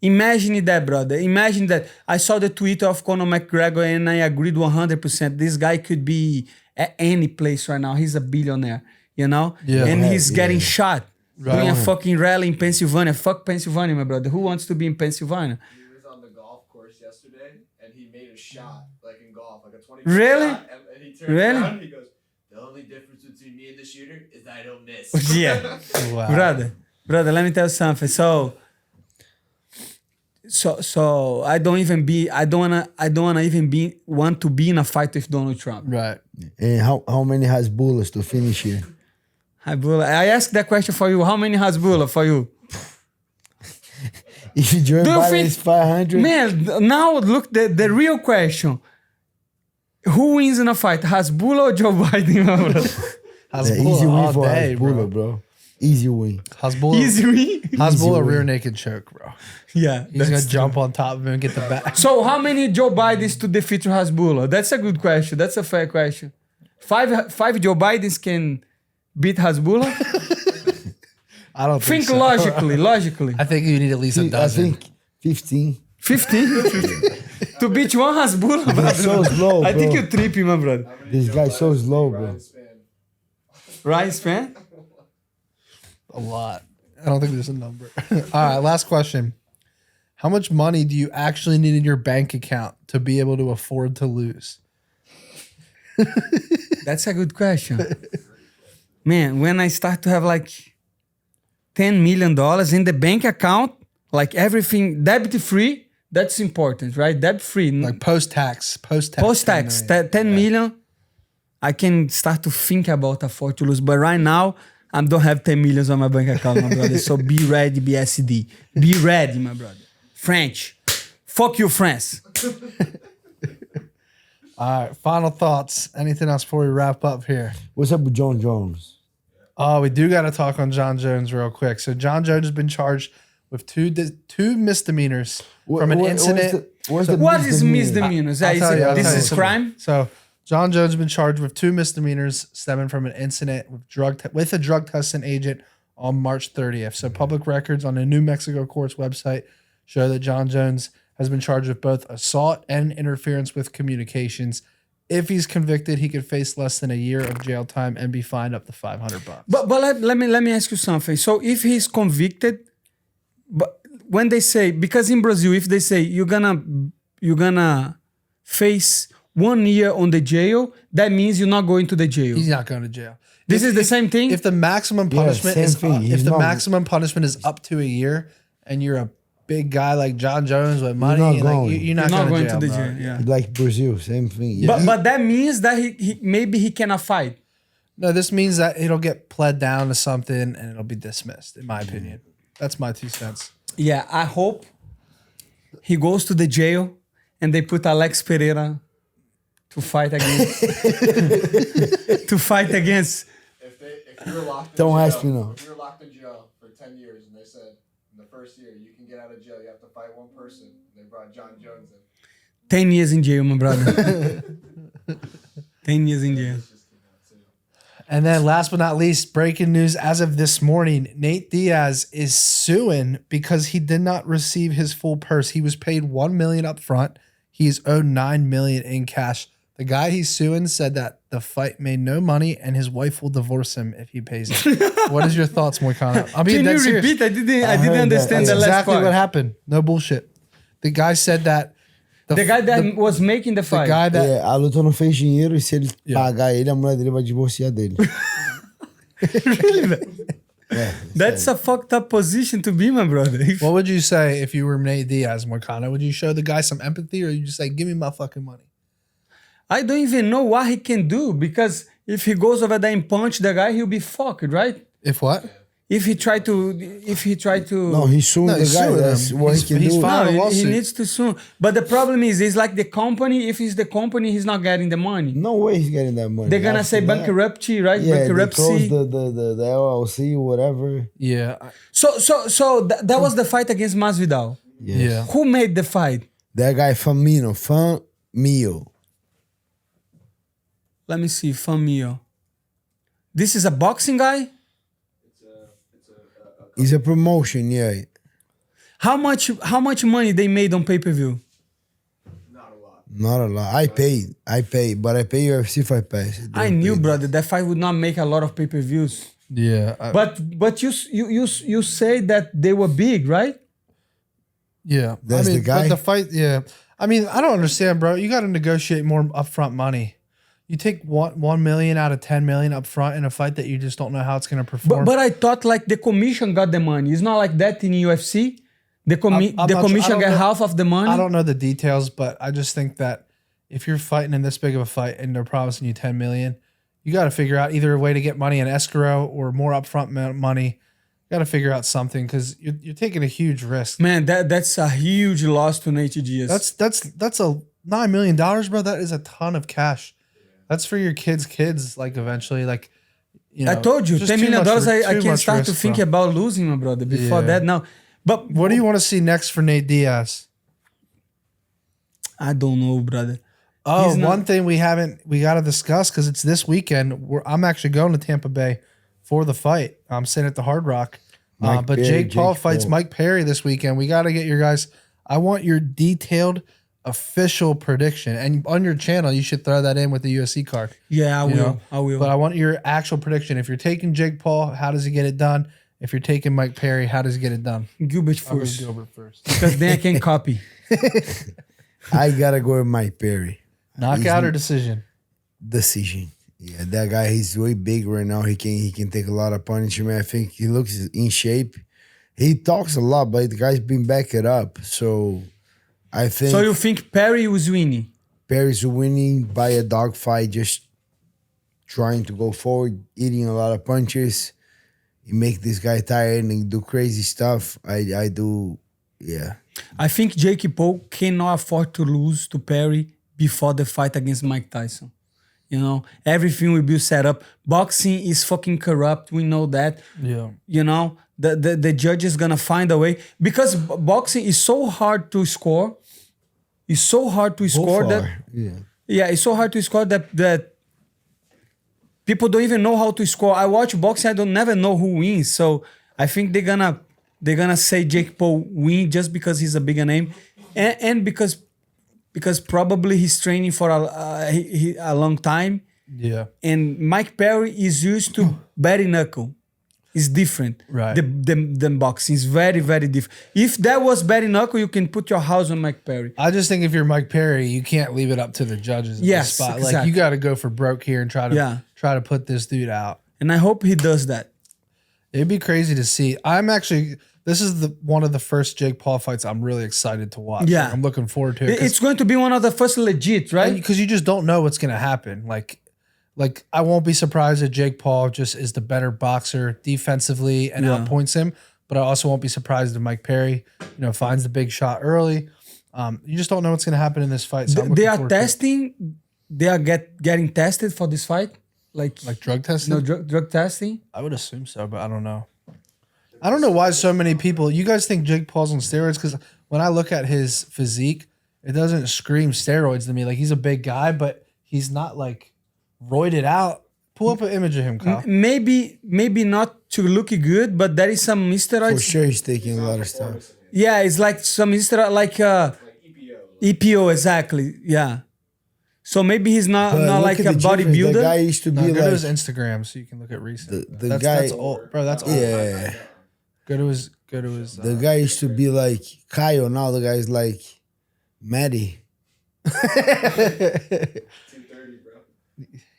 Imagine that, brother. Imagine that. I saw the tweet of Conor McGregor and I agreed 100%. This guy could be at any place right now. He's a billionaire, you know? Yeah. And he's getting Yeah. shot. Doing a fucking rally in Pennsylvania. Fuck Pennsylvania, my brother. Who wants to be in Pennsylvania? He was on the golf course yesterday, and he made a shot, like in golf, like a 20 Really? shot, and he turns Really? around and he goes, the only difference between me and the shooter is that I don't miss. Yeah. Wow. Brother, let me tell you something. So I don't wanna even want to be in a fight with Donald Trump. Right. And how many has bullets to finish here? I asked that question for you. How many Hasbullah for you? If Joe Do you Biden think- is 500, Man, now look the real question. Who wins in a fight? Hasbullah or Joe Biden, my brother? Hasbullah easy win all for day, Hasbullah, bro. bro. Easy win. Hasbullah, Easy win? Hasbullah win. rear naked choke, bro. Yeah. He's gonna that's jump on top of him and get the back. So how many Joe Bidens to defeat Hasbullah? That's a good question. That's a fair question. Five Joe Bidens can beat Hasbullah? I don't think Think so. logically. I think you need at least a I dozen. think 15. 15? To beat one Hasbullah, brother. so slow, I think bro. you're tripping, my brother. This guy's so slow, bro. Ryan Spann. Right, Span? A lot. I don't think there's a number. All right, last question. How much money do you actually need in your bank account to be able to afford to lose? That's a good question. Man, when I start to have like $10 million in the bank account, like everything debt-free, that's important, right? Debt-free. Like post-tax. Post-tax, 10 million, I can start to think about afford to lose. But right now, I don't have 10 million on my bank account, my brother. So be ready, BSD. Be ready, my brother. French. Fuck you, France. All right, final thoughts. Anything else before we wrap up here? What's up with John Jones? Oh, we do got to talk on John Jones real quick. So John Jones has been charged with two misdemeanors from an incident. What is misdemeanors? I'll tell you, I'll This tell you is something. crime? So John Jones has been charged with 2 misdemeanors stemming from an incident with a drug testing agent on March 30th. So public records on the New Mexico court's website show that John Jones has been charged with both assault and interference with communications. If he's convicted, he could face less than a year of jail time and be fined up to $500. But let me ask you something. So if he's convicted, but when they say, because in Brazil, if they say you're gonna face 1 year on the jail, that means you're not going to the jail. He's not going to jail. This is the same thing? If the maximum punishment same is thing. up, He's if the not- maximum punishment is up to a year, and you're a big guy like John Jones with money, not like, going. you're not, You're not going going to the bro. jail. Yeah. Like Brazil, same thing. But that means that he maybe he cannot fight. No, this means that it'll get pled down to something and it'll be dismissed. In my opinion, that's my 2 cents. Yeah, I hope he goes to the jail and they put Alex Pereira to fight against. to fight against. If you were locked Don't in ask jail, me now. If you were locked in jail for 10 years and they said in the first year you can get out of jail, you have to fight one person. And they brought John Jones in. 10 years in jail, my brother. 10 years in jail. And then last but not least, breaking news as of this morning, Nate Diaz is suing because he did not receive his full purse. He was paid $1 million up front. He is owed $9 million in cash. The guy he's suing said that the fight made no money and his wife will divorce him if he pays it. What is your thoughts, Moicano? I mean, Can you that's serious. repeat? I didn't heard that. understand That's the last exactly part. what happened. No bullshit. The guy said that The guy that was making the the fight. guy that A luta não fez dinheiro e se ele Yeah. pagar ele, a mulher dele vai divorciar dele. That's a fucked up position to be, my brother. what would you say if you were Nate Diaz, Moicano? Would you show the guy some empathy or you just say, give me my fucking money? I don't even know what he can do because if he goes over there and punch the guy, he'll be fucked, right? If what? If he try to, No, he's suing No, the he's guy. suing That's him. what He's- he can he's do. fine. no, a he lawsuit. needs to sue. But the problem is, it's like the company. If it's the company, he's not getting the money. No way he's getting that money. They're gonna After say that, bankruptcy, right? Yeah, they Bankruptcy. close the LLC, whatever. Yeah. So that was the fight against Masvidal. Yes. Yeah. Who made the fight? That guy Famio. Let me see, Famio. This is a boxing guy. It's a promotion, yeah. How much money they made on pay-per-view? Not a lot. Not a lot. I paid, but I pay UFC Fight Pass. I knew, brother, that fight would not make a lot of pay-per-views. Yeah. But you say that they were big, right? Yeah. That's I mean, the guy? But the fight, yeah. I mean, I don't understand, bro. You got to negotiate more upfront money. You take 1 million out of 10 million up front in a fight that you just don't know how it's going to perform. But I thought like the commission got the money. It's not like that in UFC. The I'm not sure- I commission don't get know- half of the money. I don't know the details, but I just think that if you're fighting in this big of a fight and they're promising you 10 million, you got to figure out either a way to get money in escrow or more upfront money. You got to figure out something because you're taking a huge risk. Man, that's a huge loss to Nate Diaz. That's a $9 million, bro. That is a ton of cash. That's for your kids, like eventually, like, you know. I told you, just $10 too million. much I too can't much start to risk, think bro. about losing, my brother. Before Yeah. that, now. But What do you want to see next for Nate Diaz? I don't know, brother. Oh, He's not- one thing we got to discuss because it's this weekend. I'm actually going to Tampa Bay for the fight. I'm sitting at the Hard Rock. Mike But Perry, Jake Paul Jake fights Paul. Mike Perry this weekend. We got to get your guys. I want your detailed official prediction. And on your channel, you should throw that in with the UFC card. Yeah, I You will. know, I will. But I want your actual prediction. If you're taking Jake Paul, how does he get it done? If you're taking Mike Perry, how does he get it done? Gilbert I'll go first. Gilbert first. Because then I can copy. I gotta go with Mike Perry. Knockout or decision? Decision. Yeah, that guy, he's way big right now. He can take a lot of punishment. I think he looks in shape. He talks a lot, but the guy's been backed up. So I think So you think Perry was winning? Perry's winning by a dogfight, just trying to go forward, eating a lot of punches. You make this guy tired and do crazy stuff. I do, yeah. I think Jake Paul cannot afford to lose to Perry before the fight against Mike Tyson. You know, everything will be set up. Boxing is fucking corrupt. We know that. Yeah. You know, the judge is gonna find a way because boxing is so hard to score. It's so hard to score that yeah. it's so hard to score that people don't even know how to score. I watch boxing, I don't never know who wins. So I think they're gonna say Jake Paul win just because he's a bigger name, and because probably he's training for a long time. Yeah. And Mike Perry is used to bare knuckle. It's different. Right. Than boxing. It's very, very different. If that was bare knuckle, you can put your house on Mike Perry. I just think if you're Mike Perry, you can't leave it up to the judges in Yes, this spot. Like exactly. you got to go for broke here and try to put this dude out. And I hope he does that. It'd be crazy to see. This is one of the first Jake Paul fights I'm really excited to watch. Yeah. Like, I'm looking forward to it. It's going to be one of the first legit, right? Because you just don't know what's going to happen. Like I won't be surprised if Jake Paul just is the better boxer defensively and outpoints him. But I also won't be surprised if Mike Perry, finds the big shot early. You just don't know what's going to happen in this fight. So I'm They looking are forward to it. testing. They are getting tested for this fight, like Drug testing. no drug testing. I would assume so, but I don't know. I don't know why so many people. You guys think Jake Paul's on steroids? Because when I look at his physique, it doesn't scream steroids to me. Like he's a big guy, but he's not like roided out. Pull up an image of him, Kyle. Maybe not to look good, but there is some steroids. For sure, he's taking a lot of stuff. Yeah, it's like some steroid, like Like EPO. EPO, exactly. Yeah. So maybe he's not But look like at a the difference. The bodybuilder. guy used to No, be go to his like, Instagram so you can look at recent. the that's, guy- that's old, bro. That's old. yeah. Go to his. The guy used to be like Kyle. Now the guy's like Maddie. 230, bro.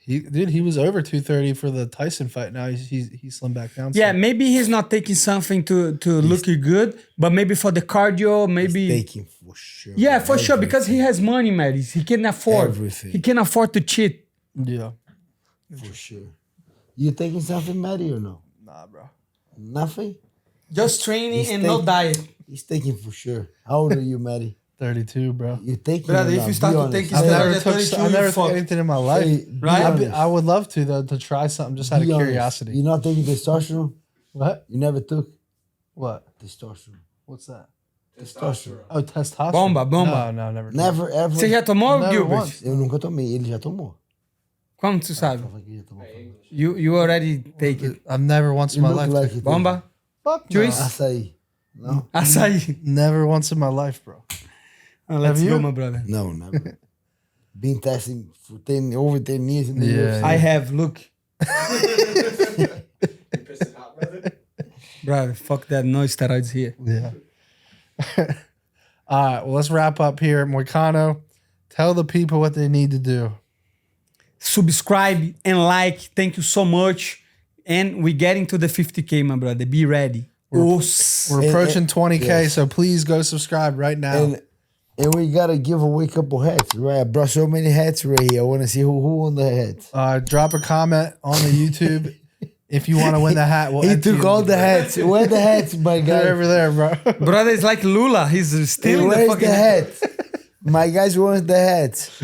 He was over 230 for the Tyson fight. Now he's slimmed back down. Yeah, some. maybe he's not taking something to look good, but maybe for the cardio, maybe. Taking for sure. Yeah, for sure, because he has money, man. He can afford. Everything. He can afford to cheat. Yeah. For sure. You taking something, Maddie, or no? Nah, bro. Nothing? Just training He's and no taking- diet. He's taking for sure. How old are you, Maddie? 32, bro. You taking Brother, or if not? you start Be to honest. take I've He's never like took. 32, I never you took fuck. anything in my life. Hey, be Right? I'd be- honest. I would love to though to try something just out of Be honest. curiosity. You're not taking testosterone? What? You never took What? testosterone? What's that? Testosterone. Oh, testosterone. Bomba, bomba. No, never. Never, ever. Você já tomou, Never Gilbert? once. Eu nunca tomei. Ele já tomou. Como tu sabe? Fala que ele já tomou. You already take it. I've never once in You my look life. like it. Bomba? Fuck no. Juice? Açaí. Não? Açaí. Never once in my life, bro. Let's Have go, you? my brother. No, never. Been testing for over 10 years in the Yeah, UFC. I have, look. You pissed it out, brother? Brother, fuck that. No steroids here. Yeah. All right. Well, let's wrap up here. Moicano, tell the people what they need to do. Subscribe and like. Thank you so much. And we're getting to the 50K, my brother. Be ready. We're And- approaching 20K, yes. so please go subscribe right now. And we gotta give away a couple hats, right? I brought so many hats right here. I want to see who won the hats. Drop a comment on the YouTube if you want to win the hat. We'll He enter took you. all the hats. Where the hats, my They're guy? over there, bro. Brother is like Lula. He's stealing the Where's fucking the hats? My guys want the hats.